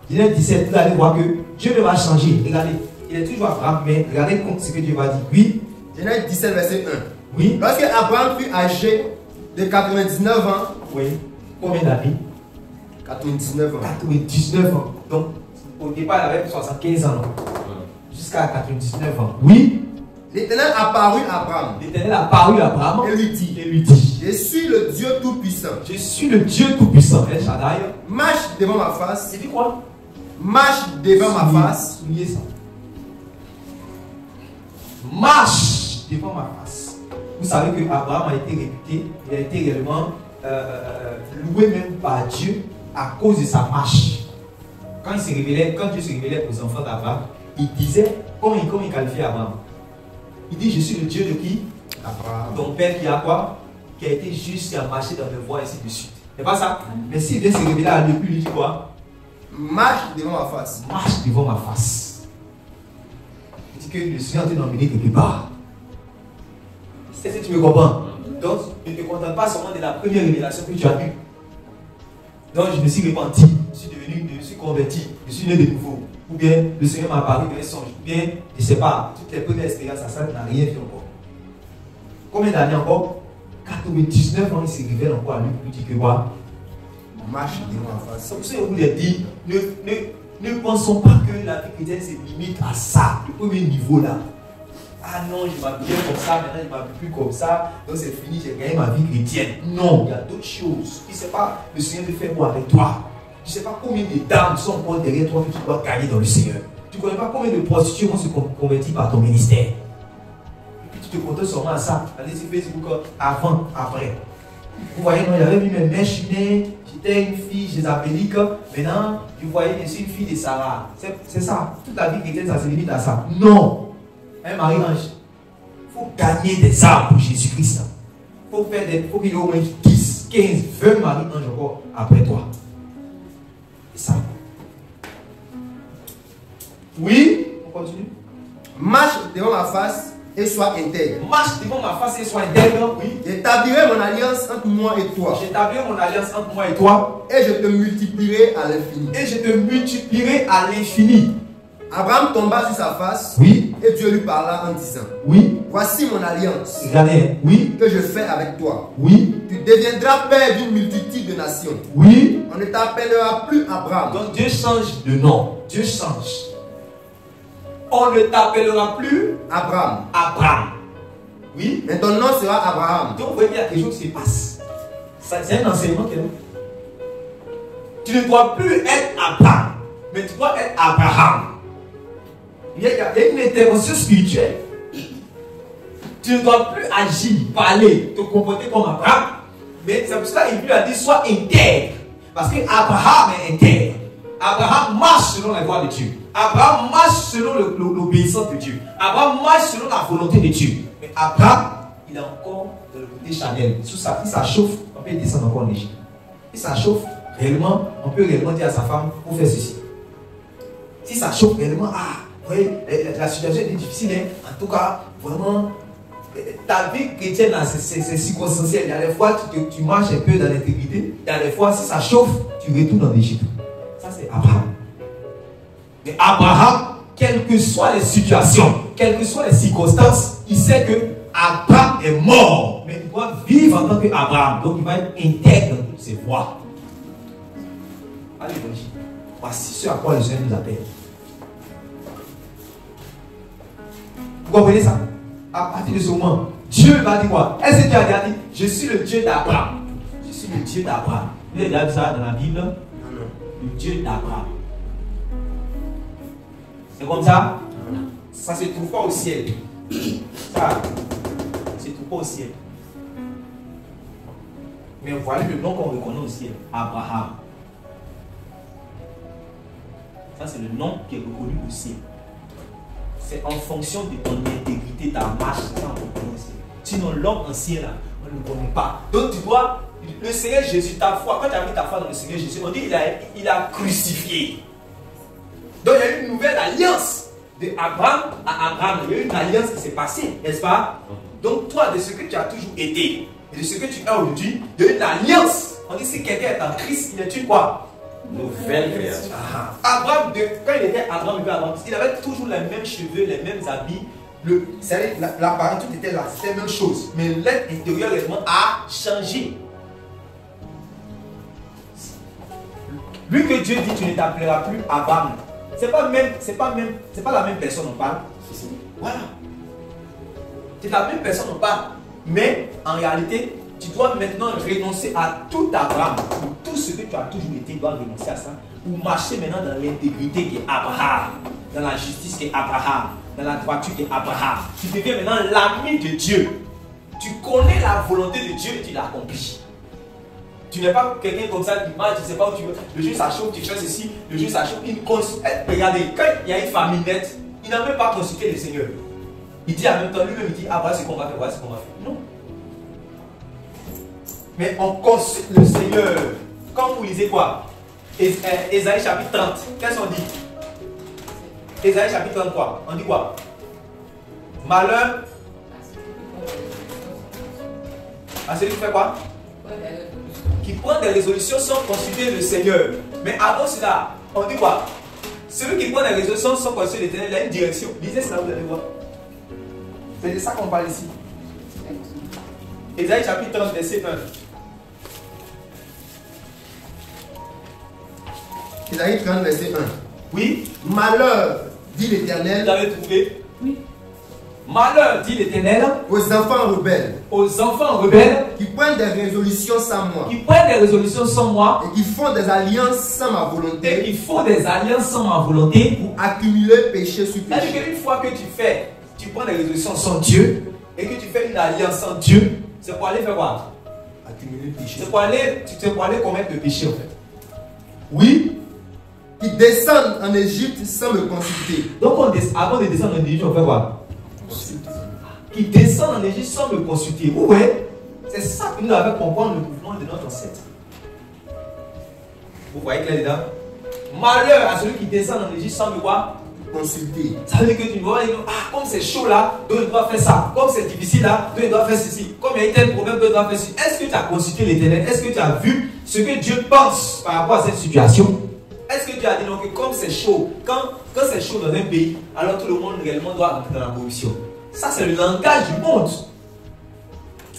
[SPEAKER 5] Genèse 17, vous allez voir que Dieu ne va changer. Regardez, il est toujours Abraham, mais regardez ce que Dieu va dire. Oui.
[SPEAKER 3] Genèse 17, verset 1.
[SPEAKER 5] Oui.
[SPEAKER 3] Lorsque Abraham fut âgé de 99 ans.
[SPEAKER 5] Oui. Combien d'années?
[SPEAKER 3] 99 ans.
[SPEAKER 5] 99 ans. Donc, au départ, il avait 75 ans. Jusqu'à 99 ans. Oui.
[SPEAKER 3] L'Éternel apparut à Abraham.
[SPEAKER 5] L'Éternel apparut à Abraham.
[SPEAKER 3] Et lui dit.
[SPEAKER 5] Je
[SPEAKER 3] suis le Dieu Tout-Puissant.
[SPEAKER 5] Je suis le Dieu Tout-Puissant.
[SPEAKER 3] Marche devant ma face.
[SPEAKER 5] Il dit quoi?
[SPEAKER 3] Marche devant ma face.
[SPEAKER 5] Soulignez ça. Marche devant ma face. Vous savez que Abraham a été réputé, il a été réellement loué même par Dieu à cause de sa marche. Quand Dieu se révélait aux enfants d'Abraham, il disait, comment il qualifiait Abraham? Il dit, je suis le Dieu de qui?
[SPEAKER 3] Abraham.
[SPEAKER 5] Ton père qui a quoi? Qui a été juste, qui a marché dans mes voies, ainsi de suite. C'est pas ça? Mais s'il vient se révéler à lui, il dit quoi?
[SPEAKER 3] Marche devant ma face.
[SPEAKER 5] Marche devant ma face. Il dit que le Seigneur t'a emmené quelque part. Est-ce que tu me comprends? Donc, ne te contente pas seulement de la première révélation que tu as eue. Donc, je me suis repenti, je me suis converti, je suis né de nouveau. Ou bien, le Seigneur m'a apparu dans un songe. Ou bien, je ne sais pas, toutes les premières expériences, ça n'a rien fait encore. Combien d'années encore? 99 ans, il se révèle encore à lui pour dire que quoi?
[SPEAKER 3] Marche devant ma face.
[SPEAKER 5] C'est pour ça que je vous l'ai dit, ne pensons pas que la vie chrétienne se limite à ça, le premier niveau là. Ah non, je m'habille comme ça, maintenant je m'habille plus comme ça, donc c'est fini, j'ai gagné ma vie chrétienne. Non, il y a d'autres choses. Tu ne sais pas, le Seigneur veut faire quoi avec toi. Tu ne sais pas combien de dames sont encore derrière toi que tu dois gagner dans le Seigneur. Tu ne connais pas combien de prostituées vont se convertir par ton ministère. Et puis tu te contentes seulement à ça. Allez sur Facebook, avant, après. Vous voyez, non, il avait mis mes mèches, j'étais une fille jézabélique. Maintenant, vous voyez, je suis une fille de Sarah. C'est ça. Toute la vie chrétienne, ça se limite à ça. Non. Un Marie-Ange, il faut gagner des âmes pour Jésus-Christ. Il faut qu'il y ait au moins 10, 15, 20 Marie-Anges encore après toi. C'est ça. Oui, on continue.
[SPEAKER 3] Marche devant ma face et sois intègre.
[SPEAKER 5] Marche devant ma face et sois intègre. Oui.
[SPEAKER 3] J'établirai mon alliance entre moi et toi.
[SPEAKER 5] J'établirai mon alliance entre moi et toi.
[SPEAKER 3] Et je te multiplierai à l'infini.
[SPEAKER 5] Et je te multiplierai à l'infini.
[SPEAKER 3] Abraham tomba sur sa face.
[SPEAKER 5] Oui.
[SPEAKER 3] Et Dieu lui parla en disant.
[SPEAKER 5] Oui.
[SPEAKER 3] Voici mon alliance.
[SPEAKER 5] Regardez. Oui.
[SPEAKER 3] Que je fais avec toi.
[SPEAKER 5] Oui.
[SPEAKER 3] Tu deviendras père d'une multitude de nations.
[SPEAKER 5] Oui.
[SPEAKER 3] On ne t'appellera plus Abraham.
[SPEAKER 5] Donc Dieu change de nom. Dieu change. On ne t'appellera plus
[SPEAKER 3] Abraham.
[SPEAKER 5] Abraham. Oui.
[SPEAKER 3] Mais ton nom sera Abraham.
[SPEAKER 5] Donc vous voyez, il y a quelque chose qui se passe. C'est un enseignement qui est là. Tu ne dois plus être Abraham, mais tu dois être Abraham. Il y a une intervention spirituelle. Tu ne dois plus agir, parler, te comporter comme Abraham. Mais c'est pour cela qu'il a dit sois intègre. Parce que Abraham est intègre. Abraham marche selon la voie de Dieu. Abraham marche selon l'obéissance de Dieu. Abraham marche selon la volonté de Dieu. Mais Abraham, il est encore dans le côté charnel. Si ça chauffe, on peut descendre encore en Égypte. Si ça chauffe réellement, on peut réellement dire à sa femme pour faire ceci. Si ça chauffe réellement, vous voyez, la situation est difficile. Hein? En tout cas, vraiment, ta vie chrétienne, c'est circonstanciel. Il y a des fois, tu marches un peu dans l'intégrité. Il y a des fois, si ça chauffe, tu retournes en Égypte. Ça, c'est Abraham. Mais Abraham, quelles que soient les situations, quelles que soient les circonstances, il sait que Abraham est mort. Mais il doit vivre en tant qu'Abraham. Donc, il va être intègre dans toutes ses voies. Allez, voici ce à quoi le Seigneur nous appelle. Vous comprenez ça? À partir de ce moment, Dieu va dire quoi? Est-ce que Dieu a dit, je suis le Dieu d'Abraham? Je suis le Dieu d'Abraham. Vous avez déjà vu ça dans la Bible? Non. Le Dieu d'Abraham. C'est comme ça? Non. Ça ne se trouve pas au ciel. Ça ne se trouve pas au ciel. Mais voilà le nom qu'on reconnaît au ciel. Abraham. Ça, c'est le nom qui est reconnu au ciel. C'est en fonction de ton intégrité, ta marche, ça on reconnaît au ciel. Sinon, l'homme ancien, là, on ne le connaît pas. Donc, tu dois, le Seigneur Jésus, ta foi, quand tu as mis ta foi dans le Seigneur Jésus, on dit il a crucifié. Donc, il y a eu une nouvelle alliance de Abraham à Abraham. Il y a eu une alliance qui s'est passée, n'est-ce pas? Donc, toi, de ce que tu as toujours été,
[SPEAKER 2] et de ce que tu es aujourd'hui, de une alliance. On dit si quelqu'un est en Christ, il est une quoi?
[SPEAKER 1] Nouvelle création.
[SPEAKER 2] Abraham, quand il était Abraham, il avait toujours les mêmes cheveux, les mêmes habits. L'apparence, tout était là, c'était la même chose. Mais l'être intérieur réellement a changé. Lui que Dieu dit, tu ne t'appelleras plus Abraham. C'est pas la même personne, on parle. Voilà. C'est la même personne, on parle. Mais en réalité, tu dois maintenant renoncer à tout Abraham. Tout ce que tu as toujours été, tu dois renoncer à ça. Ou marcher maintenant dans l'intégrité qui est Abraham. Dans la justice qui est Abraham. Dans la droiture qui est Abraham. Tu deviens maintenant l'ami de Dieu. Tu connais la volonté de Dieu et tu l'accomplis. Tu n'es pas quelqu'un comme ça qui marche, tu ne sais pas où tu veux. Le jour ça chauffe, tu fais ceci. Le jour ça chauffe, regardez, quand il y a une famille nette, il n'a même pas consulté le Seigneur. Il dit en même temps, lui-même, il dit, ah voilà ce qu'on va faire, voilà ce qu'on va faire. Non. Mais on consulte le Seigneur. Quand vous lisez quoi? Ésaïe chapitre 30. Qu'est-ce qu'on dit? Ésaïe chapitre 30 quoi? On dit quoi? Malheur à celui qui fait quoi? Qui prend des résolutions sans consulter le Seigneur. Mais avant cela, on dit quoi? Celui qui prend des résolutions sans consulter l'Éternel, il a une direction. Lisez cela, vous allez voir. C'est de ça qu'on parle ici. Ésaïe chapitre 30, verset 1.
[SPEAKER 3] Ésaïe 30, verset 1.
[SPEAKER 2] Oui.
[SPEAKER 3] Malheur, dit l'Éternel.
[SPEAKER 2] Vous avez trouvé?
[SPEAKER 4] Oui.
[SPEAKER 2] Malheur, dit l'Éternel,
[SPEAKER 3] aux enfants rebelles.
[SPEAKER 2] Aux enfants rebelles.
[SPEAKER 3] Qui prennent des résolutions sans moi.
[SPEAKER 2] Qui prennent des résolutions sans moi.
[SPEAKER 3] Et qui font des alliances sans ma volonté.
[SPEAKER 2] Et qui font des alliances sans ma volonté.
[SPEAKER 3] Pour accumuler péché sur péché.
[SPEAKER 2] C'est-à-dire qu'une fois que tu prends des résolutions sans Dieu. Et que tu fais une alliance sans Dieu. C'est pour aller faire quoi?
[SPEAKER 3] Accumuler péché.
[SPEAKER 2] C'est pour aller commettre le péché en fait. Oui.
[SPEAKER 3] Qui descendent en Égypte sans me consulter.
[SPEAKER 2] Donc avant de descendre en Égypte, on fait quoi? Qui descendent en Égypte sans me consulter. Ouais. C'est ça que nous avons compris le mouvement de notre ancêtre. Vous voyez clair dedans? Malheur à celui qui descend en Égypte sans me quoi?
[SPEAKER 3] Consulter.
[SPEAKER 2] Ça veut dire que tu vas dire, ah, comme c'est chaud là, donc il doit faire ça. Comme c'est difficile là, donc il doit faire ceci. Comme il y a tel problème, donc il doit faire ceci. Est-ce que tu as consulté l'Éternel? Est-ce que tu as vu ce que Dieu pense par rapport à cette situation? Est-ce que tu as dit donc que comme c'est chaud, quand c'est chaud dans un pays, alors tout le monde réellement doit rentrer dans la corruption? Ça, c'est le langage du monde.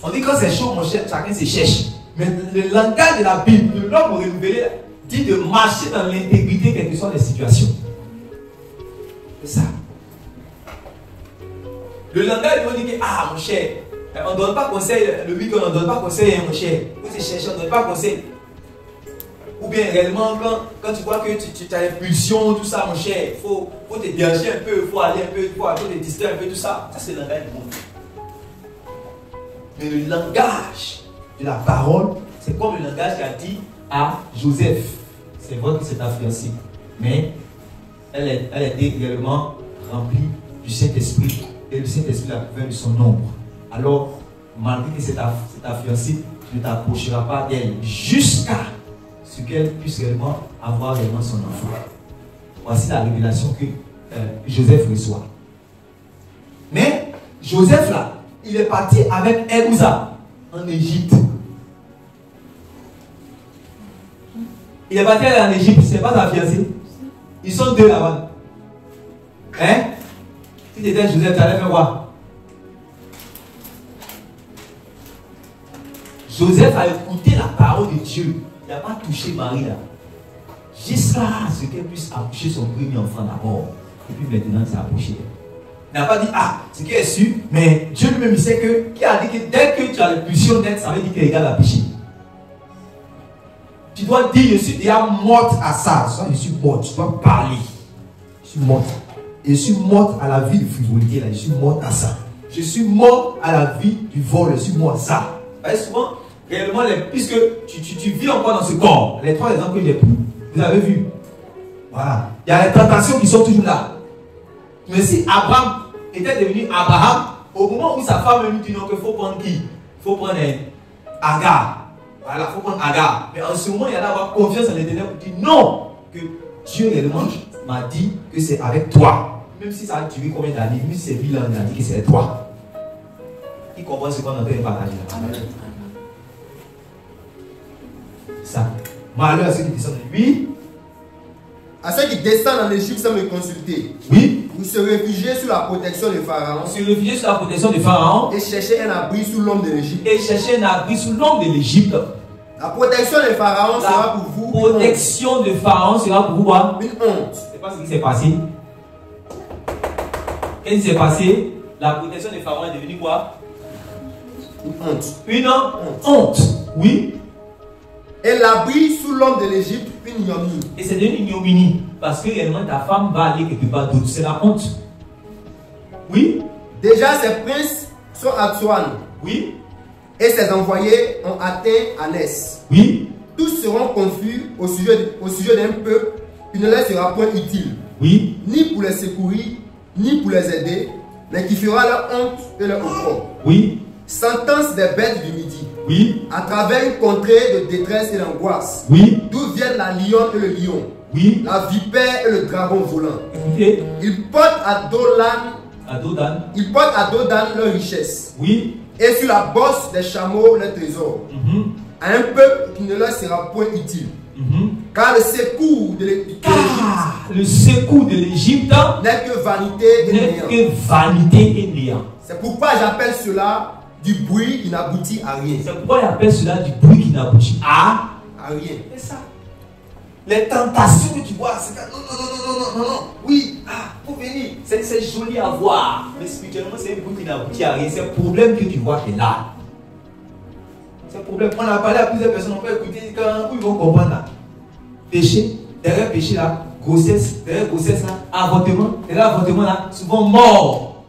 [SPEAKER 2] On dit quand c'est chaud, mon cher, chacun se cherche. Mais le langage de la Bible, de l'homme renouvelé, dit de marcher dans l'intégrité, quelles que soient les situations. C'est ça. Le langage du monde dit que, ah, mon cher, on ne donne pas conseil, le week-end, on ne donne pas conseil, mon cher. Vous te cherchez, on ne donne pas conseil. Ou bien réellement, quand tu vois que tu as l'impulsion, tout ça, mon cher, il faut te déranger un peu, il faut aller un peu, il faut te distraire un peu, tout ça. Ça, c'est le langage du monde. Mais le langage de la parole, c'est comme le langage qu'a dit à Joseph. C'est vrai que c'est ta fiancée, mais elle était réellement remplie du Saint-Esprit. Et le Saint-Esprit l'a couvert de son ombre. Alors, malgré que c'est ta fiancée, tu ne t'approcheras pas d'elle jusqu'à ce qu'elle puisse réellement avoir réellement son enfant. Voici la révélation que Joseph reçoit. Mais Joseph là, il est parti avec Erouza en Égypte. Il est parti en Égypte, c'est pas sa fiancée. Ils sont deux là-bas. Hein? Si tu étais Joseph, tu allais faire quoi? Joseph a écouté la parole de Dieu. Il n'a pas touché Marie là. Jusqu'à ce qu'elle puisse accoucher son premier enfant d'abord. Et puis maintenant, c'est approché. Il n'a pas dit, ah, ce qui est sûr, mais Dieu lui-même, il sait que, qui a dit que dès que tu as l'impulsion d'être, ça veut dire que les gars la péché. Tu dois dire, je suis déjà morte à ça. Je suis morte, tu dois parler. Je suis morte. Et je suis morte à la vie de frivolité là. Je suis morte à ça. Je suis morte à la vie du vol. Je suis morte à ça. Vous voyez, souvent, réellement, puisque tu vis encore dans ce corps, les trois exemples que j'ai pris, vous avez vu. Voilà. Il y a les tentations qui sont toujours là. Mais si Abraham était devenu Abraham, au moment où sa femme lui dit non, qu'il faut prendre qui? Il faut prendre Agar. Voilà, il faut prendre Agar. Mais en ce moment, il y a d'avoir confiance en l'Éternel pour dire non, que Dieu réellement m'a dit que c'est avec toi. Même si ça a duré combien d'années, même si c'est 1000 ans, il a dit que c'est toi. Il comprend ce qu'on a fait partager là.
[SPEAKER 5] Ça. Malheur à ceux qui descendent. Oui.
[SPEAKER 3] À ceux qui descendent en Égypte sans me consulter.
[SPEAKER 5] Oui.
[SPEAKER 3] Vous se réfugiez sous la protection de Pharaon.
[SPEAKER 5] Se réfugier sous la protection de Pharaon.
[SPEAKER 3] Et cherchez un abri sous l'ombre de l'Égypte.
[SPEAKER 5] Et chercher un abri sous l'ombre de l'Égypte.
[SPEAKER 3] La protection de Pharaon sera pour vous.
[SPEAKER 5] La protection de Pharaon sera pour vous quoi?
[SPEAKER 3] Une honte.
[SPEAKER 5] C'est pas ce qui s'est passé. Qu'est-ce qui s'est passé? La protection de Pharaon est devenue quoi?
[SPEAKER 3] Une honte.
[SPEAKER 5] Une honte. Oui.
[SPEAKER 3] Et l'abri sous l'ombre de l'Égypte, une ignominie.
[SPEAKER 5] Et c'est devenu une ignominie. Parce que réellement ta femme va aller quelque part d'autre. C'est la honte. Oui.
[SPEAKER 3] Déjà ses princes sont à Tsoan.
[SPEAKER 5] Oui.
[SPEAKER 3] Et ses envoyés ont atteint Anès.
[SPEAKER 5] Oui.
[SPEAKER 3] Tous seront confus au sujet d'un peuple qui ne leur sera point utile.
[SPEAKER 5] Oui.
[SPEAKER 3] Ni pour les secourir, ni pour les aider, mais qui fera leur honte et leur opprobre.
[SPEAKER 5] Oui.
[SPEAKER 3] Sentence des bêtes du midi.
[SPEAKER 5] Oui.
[SPEAKER 3] À travers une contrée de détresse et d'angoisse.
[SPEAKER 5] Oui.
[SPEAKER 3] D'où viennent la lionne et le lion.
[SPEAKER 5] Oui.
[SPEAKER 3] La vipère et le dragon volant.
[SPEAKER 5] Écoutez.
[SPEAKER 3] Ils portent à Dodan.
[SPEAKER 5] À Dodan.
[SPEAKER 3] Ils portent à Dodan leur richesse.
[SPEAKER 5] Oui.
[SPEAKER 3] Et sur la bosse des chameaux leur trésor. À un peuple qui ne leur sera point utile. Car le secours de l'Égypte n'est que vanité et néant. C'est pourquoi j'appelle cela du bruit qui n'aboutit à rien.
[SPEAKER 5] C'est pourquoi j'appelle cela du bruit qui n'aboutit à
[SPEAKER 3] rien.
[SPEAKER 2] C'est ça. Les tentations que tu vois, c'est que non. Oui, pour venir.
[SPEAKER 5] C'est joli à voir. Mais spirituellement, c'est un bruit qui n'aboutit à rien. C'est le problème que tu vois qui est là.
[SPEAKER 2] C'est le problème. On a parlé à plusieurs personnes, on peut écouter quand ils vont comprendre là. Péché, derrière péché là, grossesse, derrière grossesse là, avortement, derrière avortement là, souvent mort.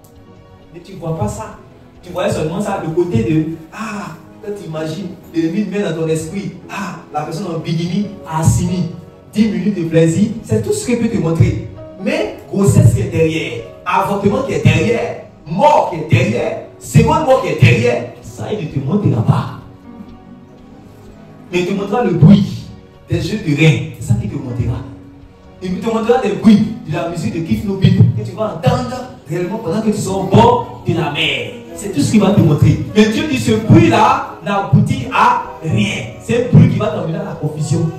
[SPEAKER 2] Mais tu ne vois pas ça. Tu voyais seulement ça, le côté de quand tu imagines, l'ennemi met dans ton esprit, la personne en bikini, assini, 10 minutes de plaisir, c'est tout ce qu'il peut te montrer. Mais grossesse qui est derrière, avortement qui est derrière, mort qui est derrière, seconde mort qui est derrière, ça il ne te montrera pas. Mais il te montrera le bruit des jeux de reins, c'est ça qu'il te montrera. Il te montrera des bruits de la musique de Kif Nobit que tu vas entendre réellement pendant que tu seras au bord de la mer. C'est tout ce qu'il va te montrer. Mais Dieu dit ce bruit-là n'aboutit à rien. C'est un bruit qui va t'emmener à la confusion.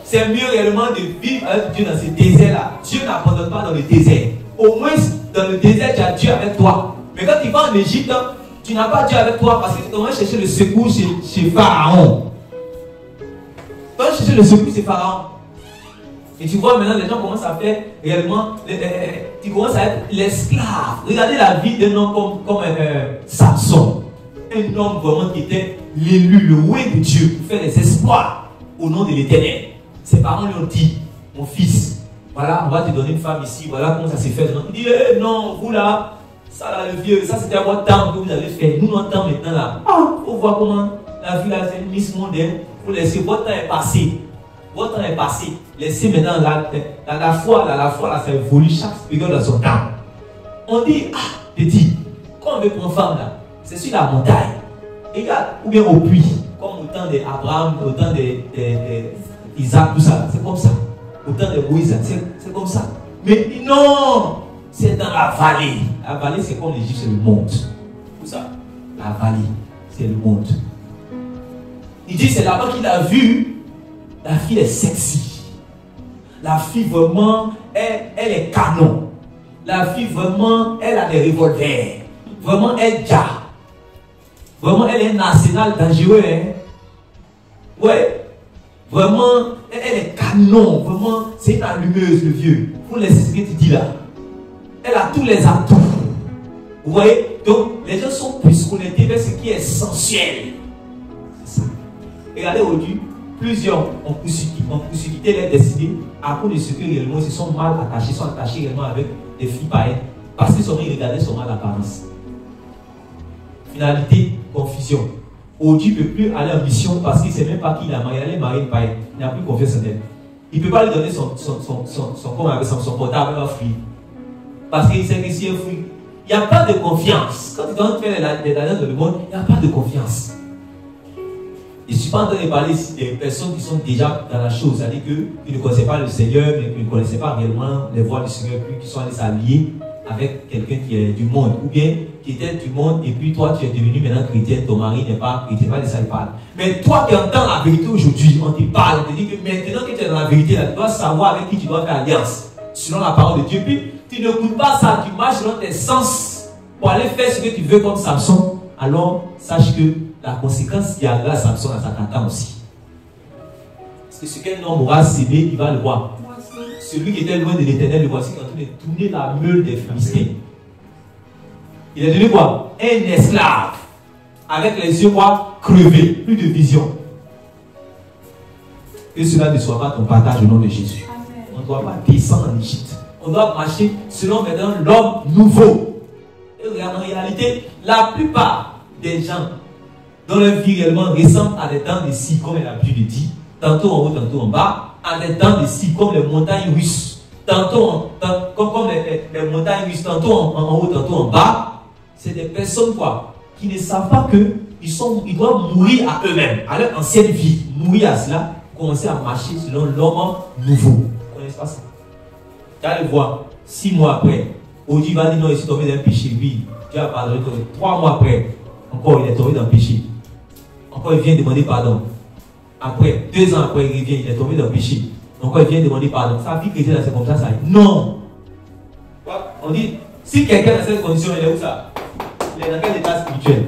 [SPEAKER 2] C'est mieux réellement de vivre avec Dieu dans ce désert-là. Dieu n'abandonne pas dans le désert. Au moins, dans le désert, tu as Dieu avec toi. Mais quand tu vas en Égypte, tu n'as pas Dieu avec toi parce que tu vas chercher le secours chez Pharaon. Tu vas chercher le secours chez Pharaon. Et tu vois maintenant, les gens commencent à faire réellement, tu commences à être l'esclave. Regardez la vie d'un homme comme Samson. Un homme vraiment qui était l'élu, le roi de Dieu, pour faire des exploits au nom de l'Éternel. Ses parents lui ont dit, mon fils, voilà, on va te donner une femme ici, voilà comment ça s'est fait. Il dit, non, vous là, ça là, le vieux, ça c'était à votre temps que vous avez fait. Nous, notre temps maintenant là, il faut voir comment la vie là, c'est une Miss Mondaine. Il faut laisser, votre temps est passé. Votre temps est passé. Laissez maintenant la foi là, ça évolue chaque période dans son temps. On dit, petit, quand on veut prendre femme là, c'est sur la montagne. Regarde, ou bien au puits, comme au temps d'Abraham, au temps d'Isaac, tout ça, c'est comme ça. Au temps de Moïse, c'est comme ça. Mais non, c'est dans la vallée. La vallée, c'est comme l'Égypte, c'est le monde. Tout ça. La vallée, c'est le monde. Il dit, c'est là-bas qu'il a vu. La fille est sexy. La fille vraiment, elle est canon. La fille vraiment, elle a des revolvers. Vraiment, elle ja. Vraiment, elle est un arsenal dangereux. Ouais. Vraiment, elle est canon. Vraiment, c'est une allumeuse, le vieux. Pour laisser ce que tu dis là. Elle a tous les atouts. Vous voyez? Donc, les gens sont plus connectés vers ce qui est sensuel. C'est ça. Regardez aujourd'hui. Plusieurs ont précipité leur destinée à cause de ce que réellement ils se sont mal attachés, sont attachés réellement avec des filles païennes parce qu'ils regardaient seulement l'apparence. Finalité, confusion. Aujourd'hui, il ne peut plus aller en mission parce qu'il ne sait même pas qui il a marié. Il allait marier une païenne. Il n'a plus confiance en elle. Il ne peut pas lui donner son portable, il va fuir. Parce qu'il sait que si il fuit, il n'y a pas de confiance. Quand tu dois faire les alliances dans le monde, il n'y a pas de confiance. Je ne suis pas en train de parler ici des personnes qui sont déjà dans la chose, c'est-à-dire qu'ils ne connaissaient pas le Seigneur, mais qui ne connaissaient pas réellement les voies du Seigneur, puis qui sont allés s'allier avec quelqu'un qui est du monde, ou bien
[SPEAKER 5] qui était du monde, et puis toi tu es devenu maintenant chrétien, ton mari n'est pas chrétien, pas de ça il parle. Mais toi qui entends la vérité aujourd'hui, on te parle, on te dit que maintenant que tu es dans la vérité, là, tu dois savoir avec qui tu dois faire alliance, selon la parole de Dieu. Puis tu ne coûtes pas ça, tu marches selon tes sens pour aller faire ce que tu veux comme Samson. Alors sache que la conséquence qui arrive à Samson, ça t'attend aussi. Parce que ce qu'un homme aura sémé, il va le voir. Celui qui était loin de l'Éternel, le voici en train de tourner la meule des Philistins. Il est devenu quoi? Un esclave. Avec les yeux quoi? Crevés. Plus de vision. Que cela ne soit pas ton partage au nom de Jésus. Amen. On ne doit pas descendre en Égypte. On doit marcher selon maintenant l'homme nouveau. Et regarde, en réalité, la plupart des gens dont leur vie réellement ressemble à des dents de scie, comme elle a pu le dire, tantôt en haut, tantôt en bas, à des dents de scie, comme les montagnes russes. Tantôt comme les montagnes russes, tantôt en haut, tantôt en bas. C'est des personnes quoi, qui ne savent pas qu'ils doivent mourir à eux-mêmes, à leur ancienne vie, mourir à cela, commencer à marcher selon l'homme nouveau. Vous ne connaissez pas ça? Tu vas le voir, 6 mois après, Odi va dire non, il est tombé dans le péché, lui, tu vas pardonner. 3 mois après, encore il est tombé dans le péché. Encore il vient demander pardon. Après, 2 ans après, il revient, il est tombé dans le péché. Encore il vient demander pardon. Sa vie chrétienne, c'est comme ça, ça. Non! On dit, si quelqu'un est dans cette condition, il est où ça? Il est dans quel état spirituel?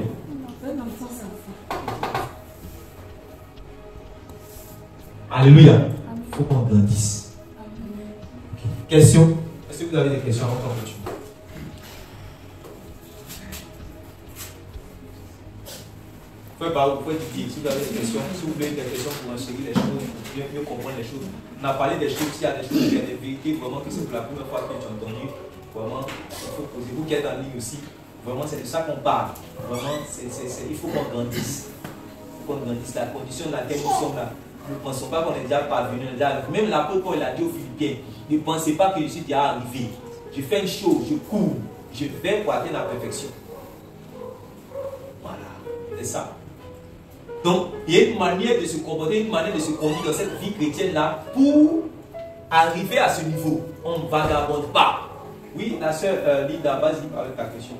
[SPEAKER 5] Alléluia. Il faut qu'on grandisse. Okay. Question? Est-ce que vous avez des questions avant qu'on continue? Vous pouvez dire si vous avez des questions, si vous voulez des questions pour enseigner les choses, pour mieux comprendre les choses. On a parlé des choses, s'il y a des choses, il y a des vérités, vraiment que c'est pour la première fois que tu as entendu. Vraiment, il faut poser. Vous qui êtes en ligne aussi, vraiment c'est de ça qu'on parle. Vraiment, il faut qu'on grandisse. Il faut qu'on grandisse. La condition dans laquelle nous sommes là, nous ne pensons pas qu'on est déjà parvenu. Même l'apôtre Paul a dit aux Philippiens, ne pensez pas que je suis déjà arrivé. Je fais une chose, je cours, je vais pour atteindre la perfection. Voilà, c'est ça. Donc, il y a une manière de se comporter, une manière de se conduire dans cette vie chrétienne-là pour arriver à ce niveau. On ne vagabonde pas. Oui, la sœur Linda, vas-y avec ta question.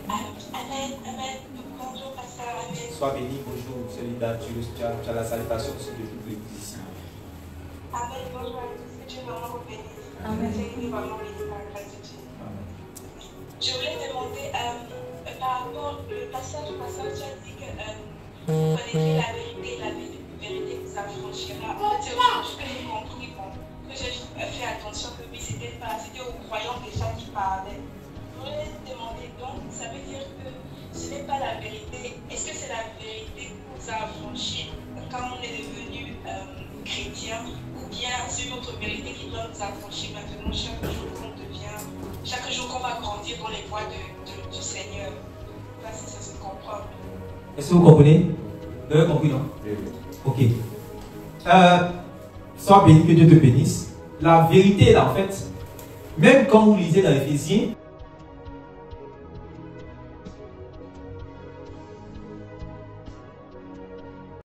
[SPEAKER 7] Amen, amen. Bonjour, pasteur. Amen.
[SPEAKER 5] Sois béni, bonjour, sœur Linda. Tu as la salutation aussi de toute l'église ici.
[SPEAKER 7] Amen, bonjour à tous. Que Dieu vraiment vous bénisse.
[SPEAKER 4] Amen.
[SPEAKER 7] Soyez vraiment bénis par la grâce de Dieu. Je voulais demander par rapport au passage, tu as dit que vous connaîtrez la vérité vous affranchira. En fait, ce que j'ai compris, que j'ai fait attention que oui, c'était aux croyants déjà qui parlaient. Je voulais demander donc, ça veut dire que ce n'est pas la vérité. Est-ce que c'est la vérité qui vous a affranchi quand on est devenu chrétien, ou bien c'est une autre vérité qui doit nous affranchir maintenant chaque jour qu'on devient, chaque jour qu'on va grandir dans les voies du Seigneur? Là, si ça se comprend.
[SPEAKER 5] Est-ce que vous comprenez? Vous avez compris, non? Ok. Sois béni, que Dieu te bénisse. La vérité, là, en fait, même quand vous lisez dans Éphésiens,